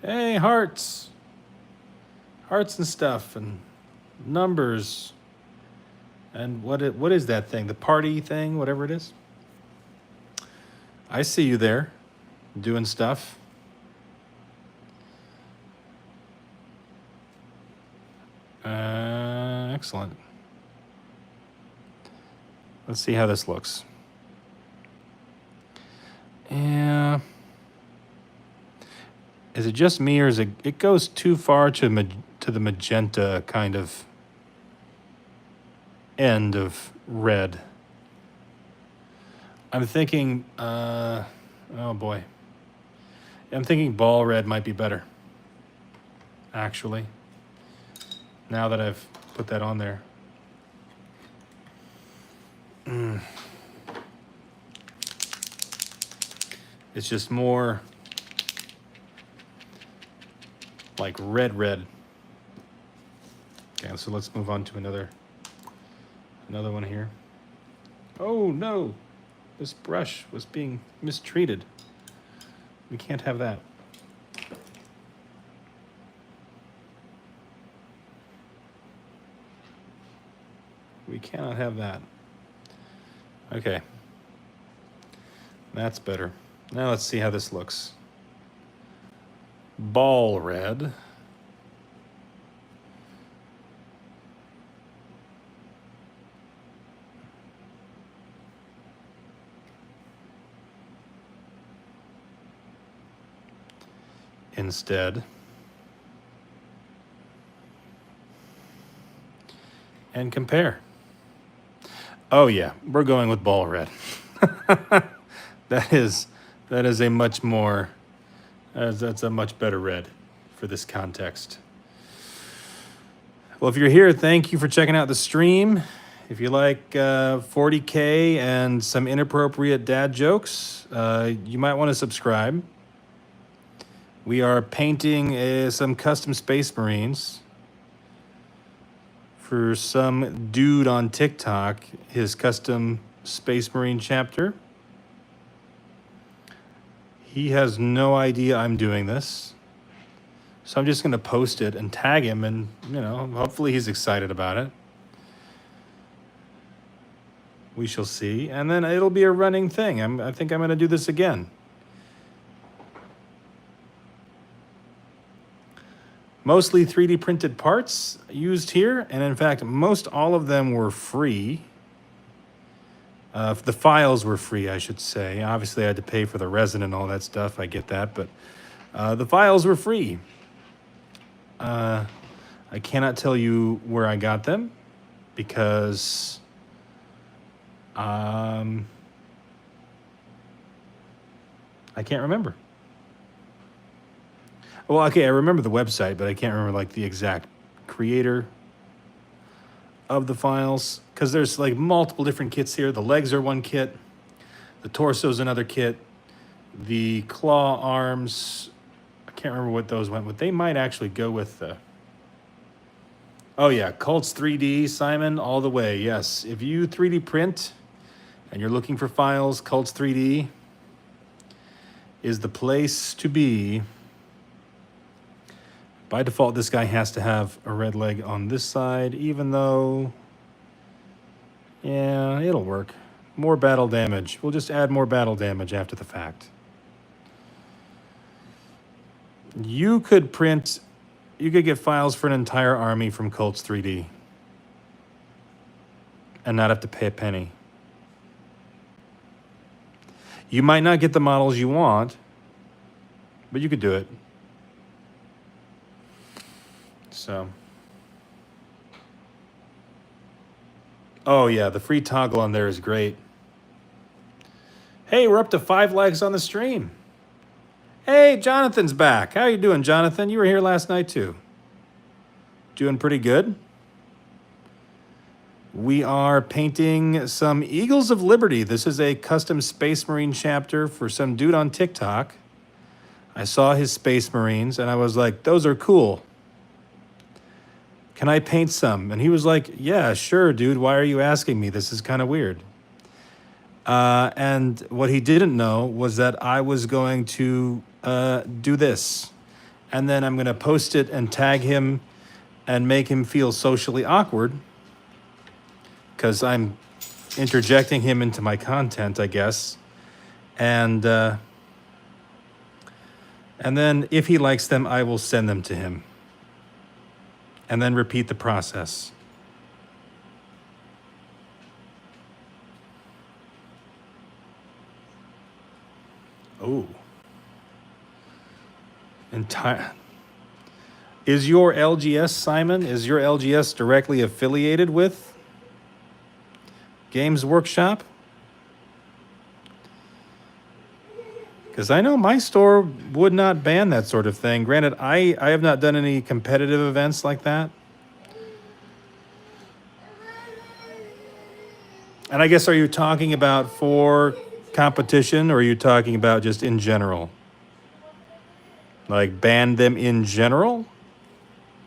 Speaker 1: Hey, hearts. Hearts and stuff and numbers. And what is that thing? The party thing, whatever it is. I see you there doing stuff. Excellent. Let's see how this looks. Yeah. Is it just me, or is it goes too far to the magenta kind of end of red? I'm thinking, oh boy. I'm thinking ball red might be better, actually, now that I've put that on there. It's just more like red. Okay, so let's move on to another one here. Oh no, this brush was being mistreated. We can't have that. We cannot have that. Okay. That's better. Now let's see how this looks. Ball red. Instead. And compare. Oh yeah, we're going with ball red. That is a much more, that's a much better red for this context. Well, if you're here, thank you for checking out the stream. If you like 40K and some inappropriate dad jokes, you might want to subscribe. We are painting some custom Space Marines for some dude on TikTok, his custom Space Marine chapter. He has no idea I'm doing this. So I'm just going to post it and tag him, and, you know, hopefully he's excited about it. We shall see. And then it'll be a running thing. I think I'm going to do this again. Mostly 3D printed parts used here, and in fact, most all of them were free. The files were free, I should say. Obviously, I had to pay for the resin and all that stuff. I get that, but the files were free. I cannot tell you where I got them because I can't remember. Well, okay, I remember the website, but I can't remember like the exact creator of the files, because there's like multiple different kits here. The legs are one kit, the torso is another kit, The claw arms, I can't remember what those went with. They might actually go with the... Oh yeah, Cults 3D, Simon, all the way. Yes, if you 3D print and you're looking for files, Cults 3D is the place to be. By default, this guy has to have a red leg on this side, even though, yeah, it'll work. More battle damage. We'll just add more battle damage after the fact. You could print... You could get files for an entire army from Cults 3D and not have to pay a penny. You might not get the models you want, but you could do it. So. Oh yeah, the free toggle on there is great. Hey, we're up to 5 likes on the stream. Hey, Jonathan's back. How you doing, Jonathan? You were here last night, too. Doing pretty good. We are painting some Eagles of Liberty. This is a custom Space Marine chapter for some dude on TikTok. I saw his Space Marines, and I was like, those are cool. Can I paint some? And he was like, yeah, sure, dude. Why are you asking me? This is kind of weird. And what he didn't know was that I was going to do this. And then I'm going to post it and tag him and make him feel socially awkward because I'm interjecting him into my content, I guess. And then if he likes them, I will send them to him. And then repeat the process. Oh. Is your LGS, Simon, is your LGS directly affiliated with Games Workshop? Because I know my store would not ban that sort of thing. Granted, I have not done any competitive events like that. And I guess, are you talking about for competition, or are you talking about just in general? Like ban them in general?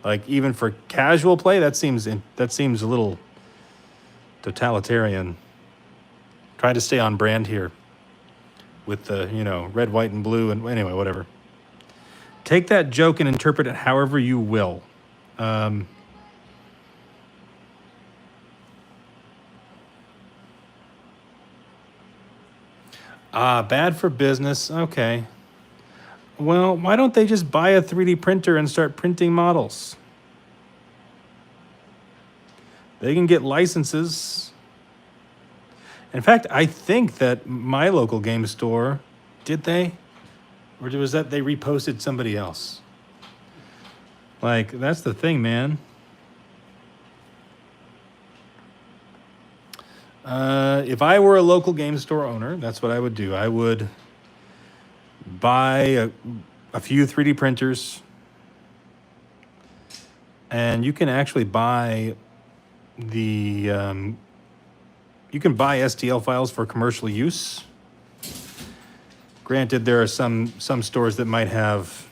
Speaker 1: Like even for casual play? That seems a little totalitarian. Try to stay on brand here with the, red, white, and blue, and anyway, whatever. Take that joke and interpret it however you will. Bad for business. Okay. Well, why don't they just buy a 3D printer and start printing models? They can get licenses. In fact, I think that my local game store, did they? Or was that they reposted somebody else? Like, that's the thing, man. If I were a local game store owner, that's what I would do. I would buy a few 3D printers, and you can actually buy the you can buy STL files for commercial use. Granted, there are some stores that might have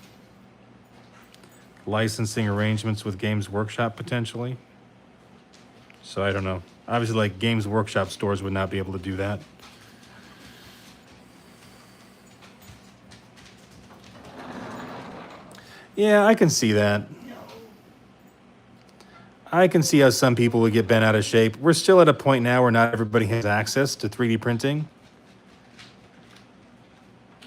Speaker 1: licensing arrangements with Games Workshop potentially. So I don't know. Obviously, like Games Workshop stores would not be able to do that. Yeah, I can see that. I can see how some people would get bent out of shape. We're still at a point now where not everybody has access to 3D printing.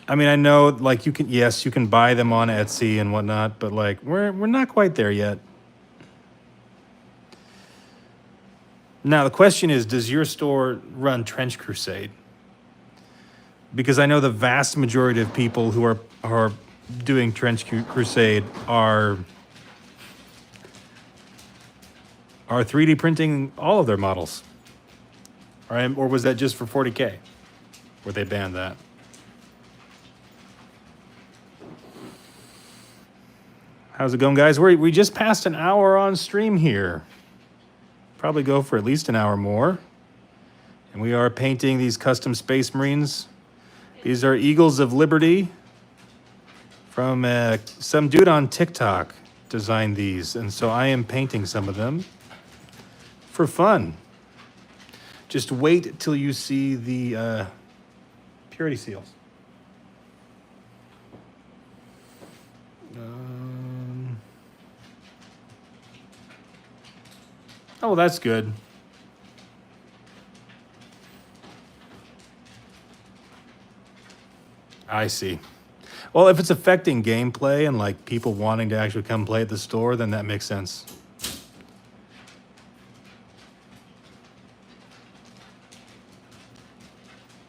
Speaker 1: I mean, I know, like, you can buy them on Etsy and whatnot, but like, we're not quite there yet. Now, the question is, does your store run Trench Crusade? Because I know the vast majority of people who are doing Trench Crusade are 3D printing all of their models. All right, or was that just for 40K? Where they banned that? How's it going, guys? We just passed an hour on stream here. Probably go for at least an hour more. And we are painting these custom Space Marines. These are Eagles of Liberty from some dude on TikTok designed these. And so I am painting some of them for fun. Just wait till you see the purity seals. Oh, that's good. I see. Well, if it's affecting gameplay and like people wanting to actually come play at the store, then that makes sense.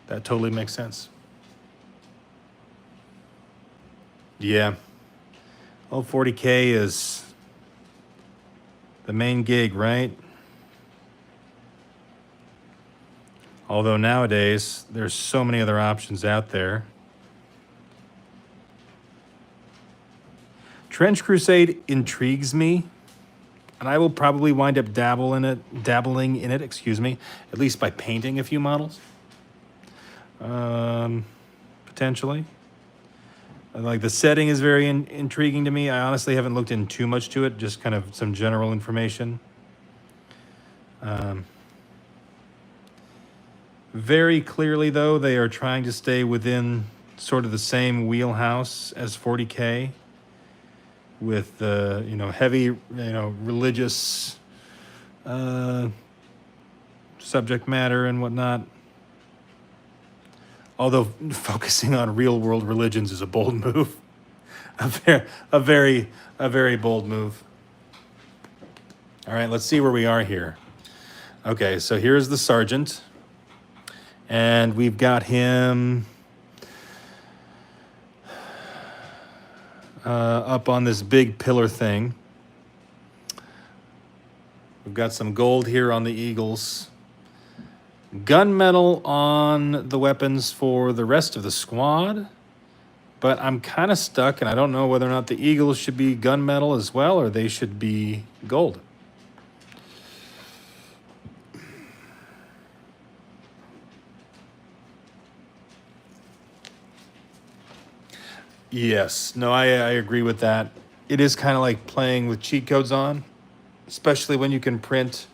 Speaker 1: That totally makes sense. Yeah. Oh, 40K is the main gig, right? Although nowadays, there's so many other options out there. Trench Crusade intrigues me, and I will probably wind up dabbling in it, excuse me, at least by painting a few models. Potentially. Like the setting is very intriguing to me. I honestly haven't looked in too much to it, just kind of some general information. Very clearly, though, they are trying to stay within sort of the same wheelhouse as 40K, with heavy religious subject matter and whatnot. Although focusing on real world religions is a bold move, a very bold move. All right, let's see where we are here. Okay, so here's the sergeant, and we've got him up on this big pillar thing. We've got some gold here on the Eagles. Gunmetal on the weapons for the rest of the squad. But I'm kind of stuck, and I don't know whether or not the Eagles should be gunmetal as well, or they should be gold. Yes, no, I agree with that. It is kind of like playing with cheat codes on, especially when you can print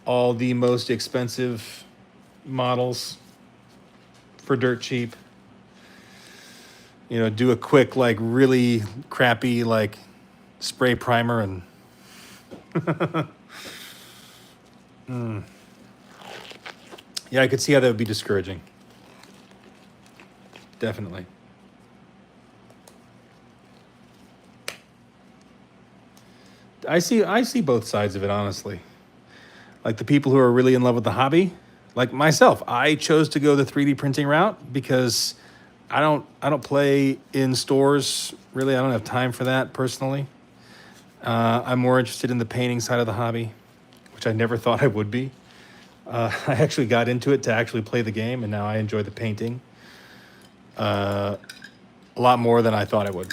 Speaker 1: all the most expensive models for dirt cheap. You know, do a quick, like, really crappy, like, spray primer and... Yeah, I could see how that would be discouraging. Definitely. I see both sides of it, honestly. Like the people who are really in love with the hobby, like myself, I chose to go the 3D printing route because I don't play in stores. Really, I don't have time for that personally. I'm more interested in the painting side of the hobby, which I never thought I would be. I actually got into it to actually play the game, and now I enjoy the painting a lot more than I thought I would.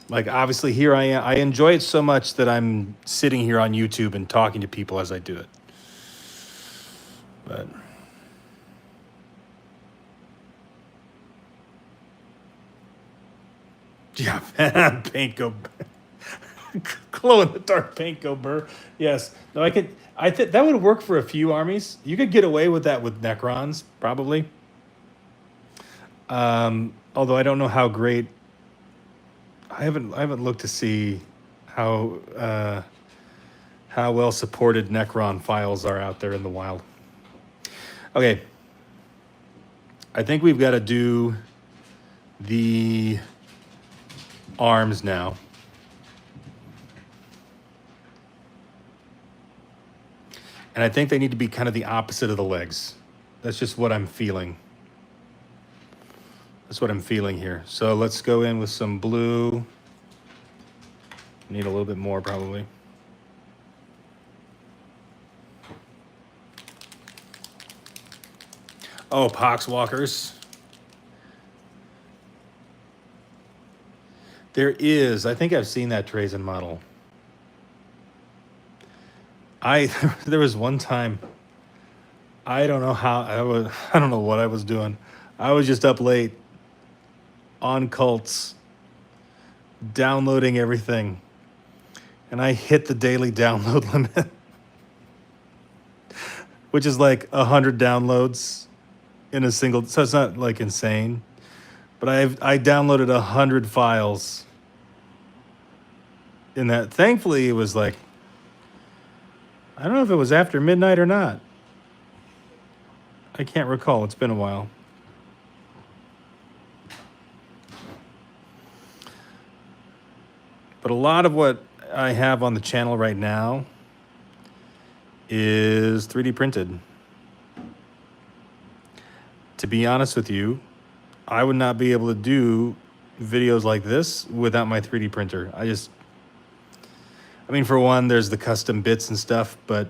Speaker 1: Like, obviously, here I am. I enjoy it so much that I'm sitting here on YouTube and talking to people as I do it. But yeah, paint go, glow in the dark paint go burr. Yes, no, I could. I think that would work for a few armies. You could get away with that with Necrons, probably. Although I don't know how great. I haven't looked to see how well supported Necron files are out there in the wild. Okay, I think we've got to do the arms now. And I think they need to be kind of the opposite of the legs. That's just what I'm feeling. That's what I'm feeling here. So let's go in with some blue. Need a little bit more probably. Oh, Poxwalkers. There is. I think I've seen that Trazen model. There was one time. I don't know how I don't know what I was doing. I was just up late on cults, downloading everything, and I hit the daily download limit, which is like 100 downloads in a single. So it's not like insane, but I downloaded 100 files in that. Thankfully, it was like, I don't know if it was after midnight or not. I can't recall. It's been a while. But a lot of what I have on the channel right now is 3D printed. To be honest with you, I would not be able to do videos like this without my 3D printer. I mean, for one, there's the custom bits and stuff, but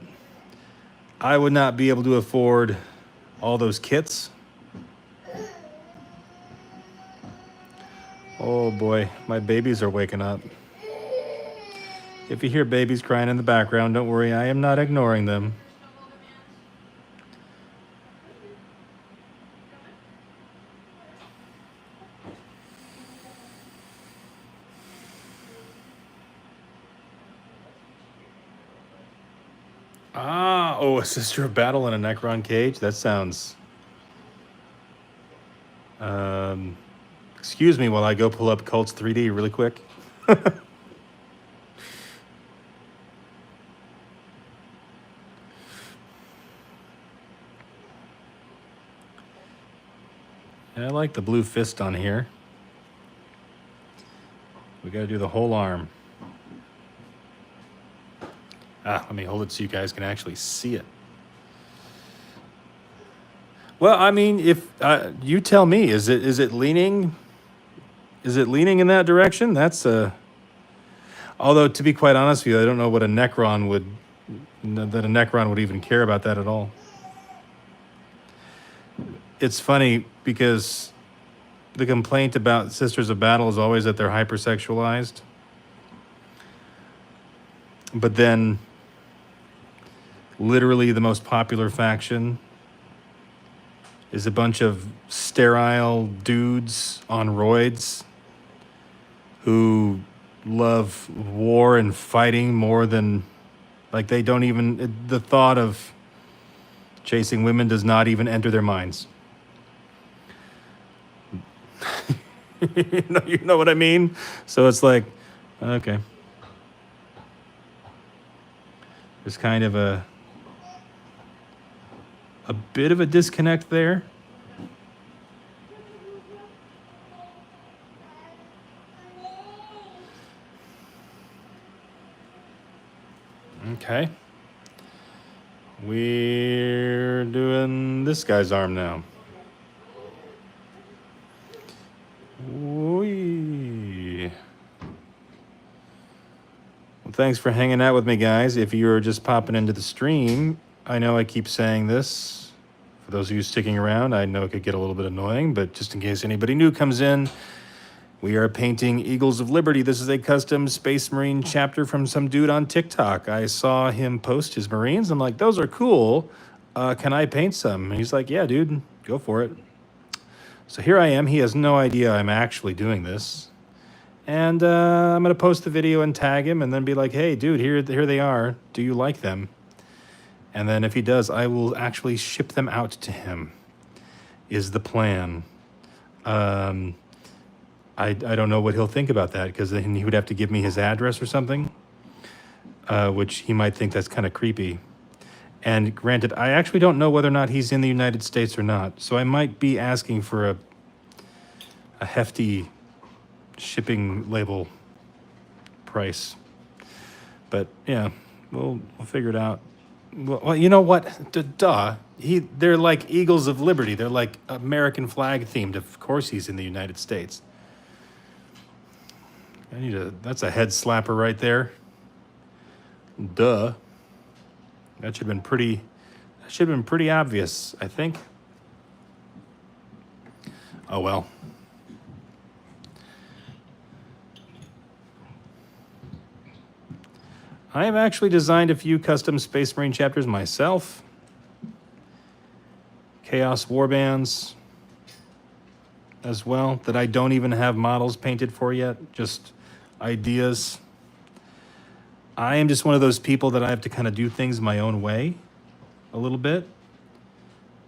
Speaker 1: I would not be able to afford all those kits. Oh boy, my babies are waking up. If you hear babies crying in the background, don't worry, I am not ignoring them. Oh, a Sister of Battle in a Necron cage? That sounds... excuse me while I go pull up Cults 3D really quick. I like the blue fist on here. We gotta do the whole arm. Let me hold it so you guys can actually see it. Well, I mean, if you tell me, is it leaning? Is it leaning in that direction? That's a. Although to be quite honest with you, I don't know what a Necron would even care about that at all. It's funny because the complaint about Sisters of Battle is always that they're hypersexualized. But then, literally the most popular faction is a bunch of sterile dudes on roids who love war and fighting more than, like, they don't even, the thought of chasing women does not even enter their minds. You know what I mean? So it's like, okay. There's kind of a bit of a disconnect there. Okay. We're doing this guy's arm now. Whee. Well, thanks for hanging out with me, guys. If you're just popping into the stream, I know I keep saying this. For those of you sticking around, I know it could get a little bit annoying, but just in case anybody new comes in, we are painting Eagles of Liberty. This is a custom Space Marine chapter from some dude on TikTok. I saw him post his Marines. I'm like, those are cool. Can I paint some? And he's like, yeah, dude, go for it. So here I am. He has no idea I'm actually doing this. And I'm going to post the video and tag him and then be like, hey, dude, here they are. Do you like them? And then if he does, I will actually ship them out to him, is the plan. I don't know what he'll think about that, because then he would have to give me his address or something, which he might think that's kind of creepy. And granted, I actually don't know whether or not he's in the United States or not, so I might be asking for a hefty shipping label price. But yeah, we'll figure it out. Well, you know what? Duh. They're like Eagles of Liberty. They're like American flag themed. Of course he's in the United States. That's a head slapper right there. Duh. That should have been pretty obvious, I think. Oh well. I have actually designed a few custom Space Marine chapters myself. Chaos Warbands. as well that I don't even have models painted for yet, just ideas. I am just one of those people that I have to kind of do things my own way a little bit.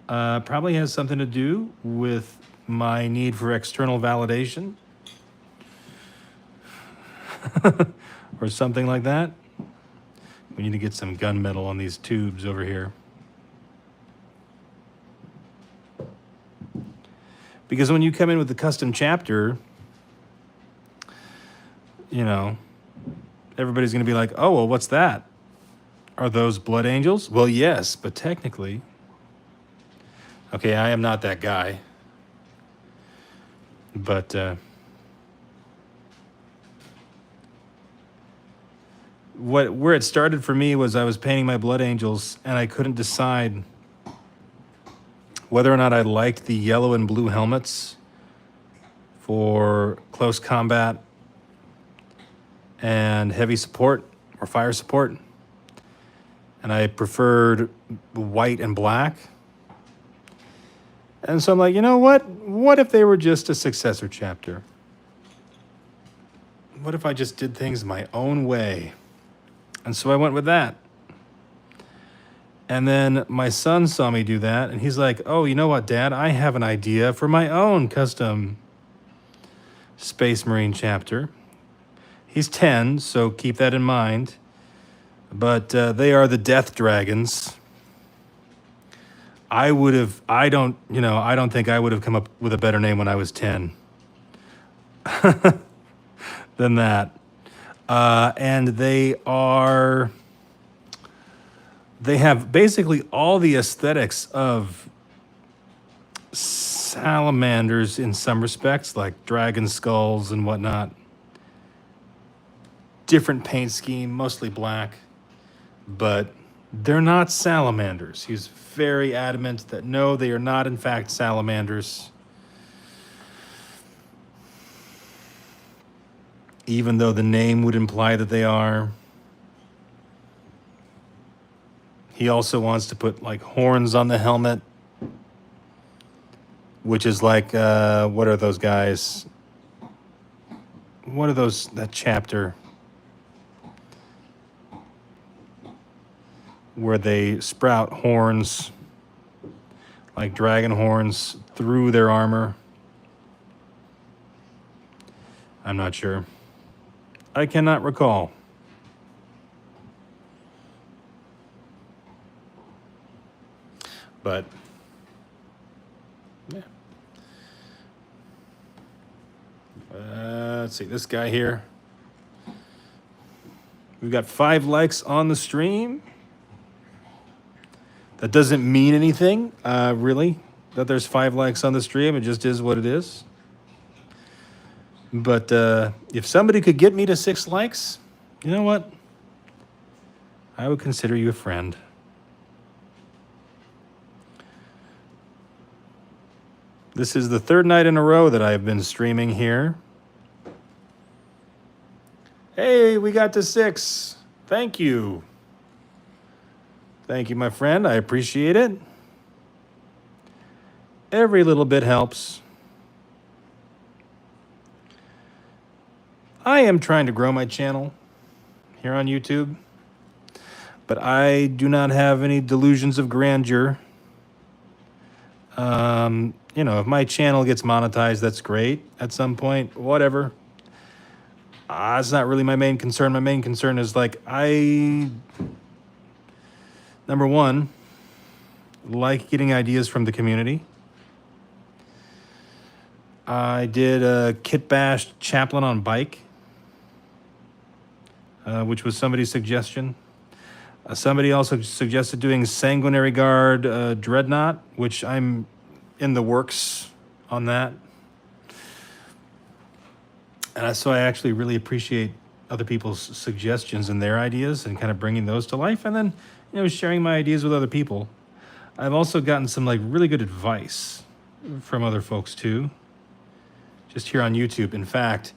Speaker 1: Probably has something to do with my need for external validation or something like that. We need to get some gunmetal on these tubes over here. Because when you come in with the custom chapter, you know, everybody's going to be like, oh, well, what's that? Are those blood angels? Well, yes, but technically. Okay, I am not that guy. But where it started for me was I was painting my blood angels and I couldn't decide whether or not I liked the yellow and blue helmets for close combat and heavy support or fire support. And I preferred white and black. And so I'm like, you know what? What if they were just a successor chapter? What if I just did things my own way? And so I went with that. And then my son saw me do that, and he's like, oh, you know what, Dad? I have an idea for my own custom Space Marine chapter. He's 10, so keep that in mind. But they are the Death Dragons. I don't think I would have come up with a better name when I was 10 than that. And they have basically all the aesthetics of salamanders in some respects, like dragon skulls and whatnot. Different paint scheme, mostly black, but they're not salamanders. He's very adamant that no, they are not in fact salamanders. Even though the name would imply that they are. He also wants to put like horns on the helmet, which is like, what are those guys? What are those, that chapter where they sprout horns, like dragon horns, through their armor? I'm not sure. I cannot recall. But, yeah. Let's see, this guy here. We've got 5 likes on the stream. That doesn't mean anything, really, that there's 5 likes on the stream. It just is what it is. But if somebody could get me to 6 likes, you know what? I would consider you a friend. This is the 3rd night in a row that I've been streaming here. Hey, we got to 6. Thank you. Thank you, my friend. I appreciate it. Every little bit helps. I am trying to grow my channel here on YouTube, but I do not have any delusions of grandeur. You know, if my channel gets monetized, that's great at some point, whatever. It's not really my main concern. My main concern is like, number one, like getting ideas from the community. I did a Kit Bash Chaplain on bike, which was somebody's suggestion. Somebody also suggested doing Sanguinary Guard Dreadnought, which I'm in the works on that. And so I actually really appreciate other people's suggestions and their ideas and kind of bringing those to life. And then, you know, sharing my ideas with other people. I've also gotten some like really good advice from other folks too, just here on YouTube. In fact,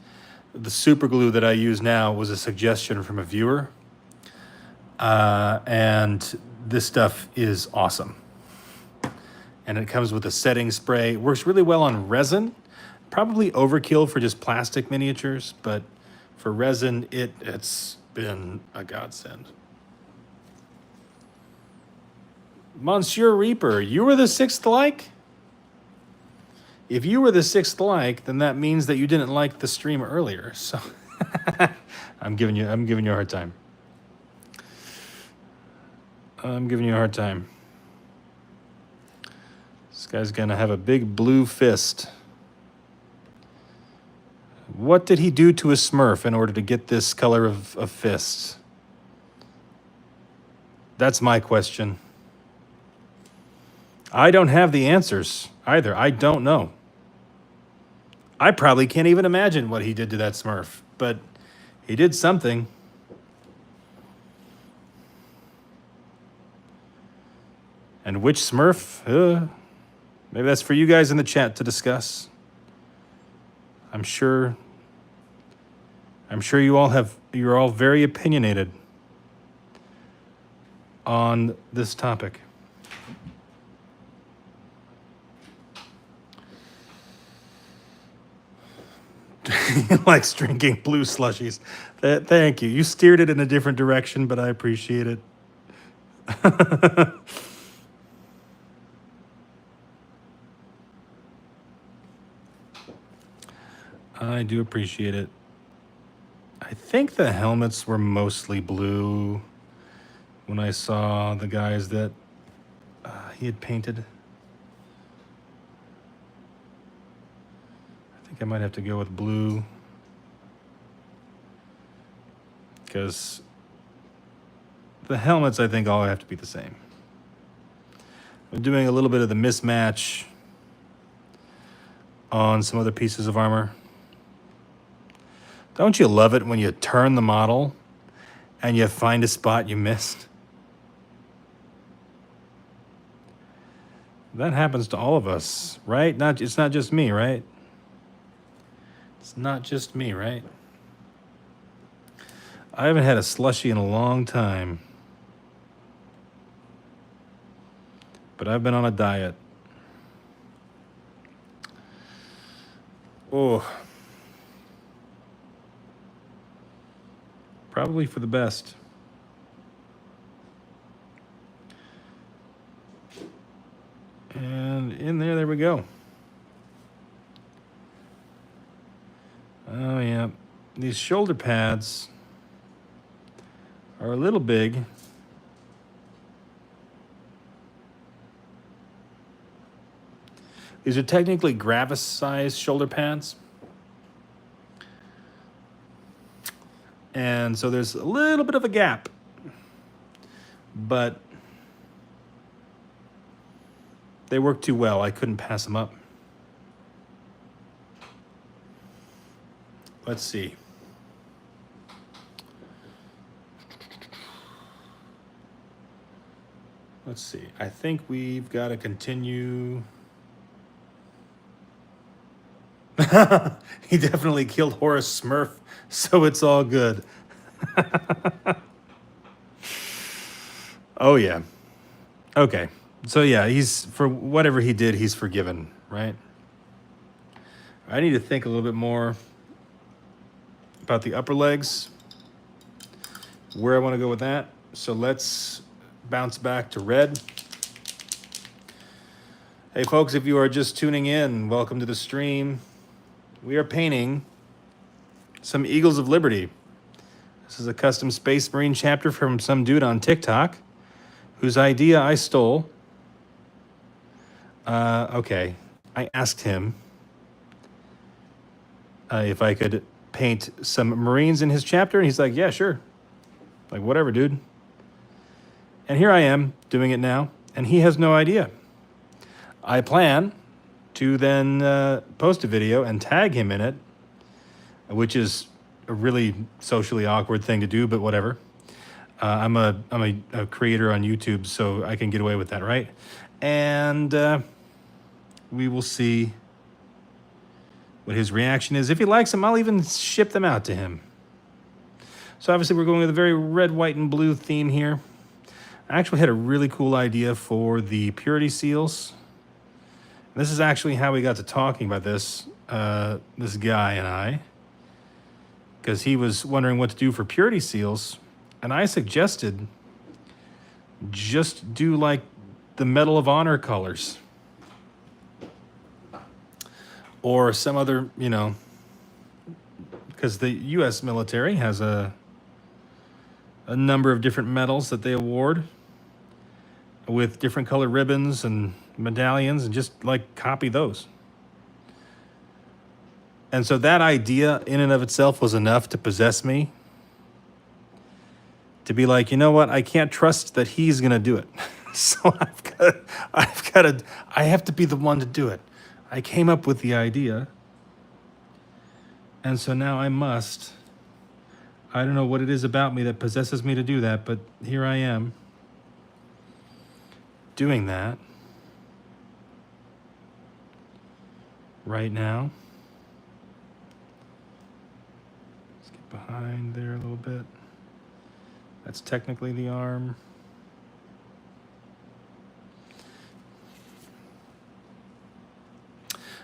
Speaker 1: the super glue that I use now was a suggestion from a viewer. And this stuff is awesome. And it comes with a setting spray. It works really well on resin, Probably overkill for just plastic miniatures, but for resin, it's been a godsend. Monsieur Reaper, you were the sixth like? If you were the sixth like, then that means that you didn't like the stream earlier. So I'm giving you a hard time. I'm giving you a hard time. This guy's gonna have a big blue fist. What did he do to a Smurf in order to get this color of fist? That's my question. I don't have the answers either. I don't know. I probably can't even imagine what he did to that Smurf, but he did something. And which Smurf? Maybe that's for you guys in the chat to discuss. I'm sure you're all very opinionated on this topic. He likes drinking blue slushies. Thank you. You steered it in a different direction, but I appreciate it. I do appreciate it. I think the helmets were mostly blue when I saw the guys that he had painted. I think I might have to go with blue because the helmets, I think, all have to be the same. I'm doing a little bit of the mismatch on some other pieces of armor. Don't you love it when you turn the model and you find a spot you missed? That happens to all of us, right? It's not just me, right? It's not just me, right? I haven't had a slushie in a long time. But I've been on a diet. Oh. Probably for the best. And in there we go. Oh yeah, these shoulder pads are a little big. These are technically Gravis-sized shoulder pads. And so there's a little bit of a gap, but they work too well. I couldn't pass them up. Let's see. Let's see. I think we've got to continue. He definitely killed Horace Smurf, so it's all good. Oh, yeah. Okay. So, yeah, for whatever he did, he's forgiven, right? I need to think a little bit more about the upper legs, where I want to go with that. So let's bounce back to red. Hey, folks, if you are just tuning in, welcome to the stream. We are painting some Eagles of Liberty. This is a custom Space Marine chapter from some dude on TikTok whose idea I stole. Okay, I asked him if I could paint some Marines in his chapter, and he's like, yeah, sure. Like, whatever, dude. And here I am doing it now, and he has no idea. I plan to then post a video and tag him in it, which is a really socially awkward thing to do, but whatever. I'm a creator on YouTube, so I can get away with that, right? And we will see what his reaction is. If he likes them, I'll even ship them out to him. So obviously we're going with a very red, white, and blue theme here. I actually had a really cool idea for the purity seals. This is actually how we got to talking about this. this guy and I, because he was wondering what to do for purity seals, and I suggested just do like the Medal of Honor colors or some other, you know, because the U.S. military has a number of different medals that they award with different color ribbons and medallions, and just like copy those. And so that idea in and of itself was enough to possess me, to be like, you know what, I can't trust that he's gonna do it. So I have to be the one to do it. I came up with the idea, and so now I must. I don't know what it is about me that possesses me to do that, but here I am doing that right now. Let's get behind there a little bit. That's technically the arm.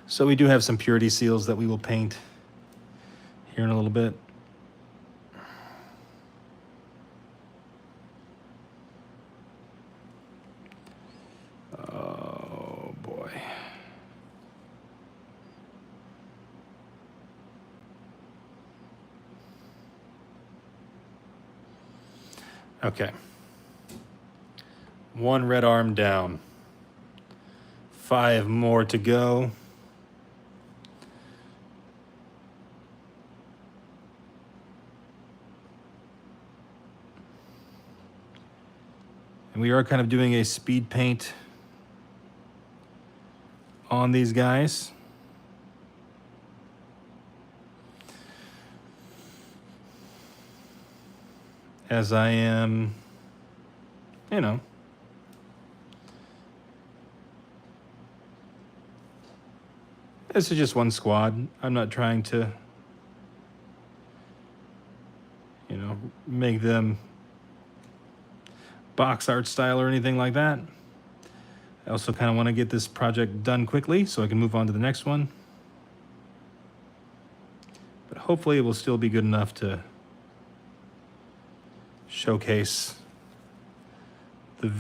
Speaker 1: So we do have some purity seals that we will paint here in a little bit. Oh boy. Okay. One red arm down. 5 more to go. And we are kind of doing a speed paint on these guys. As I am, you know, this is just one squad. I'm not trying to, you know, make them box art style or anything like that. I also kind of want to get this project done quickly so I can move on to the next one. But hopefully it will still be good enough to showcase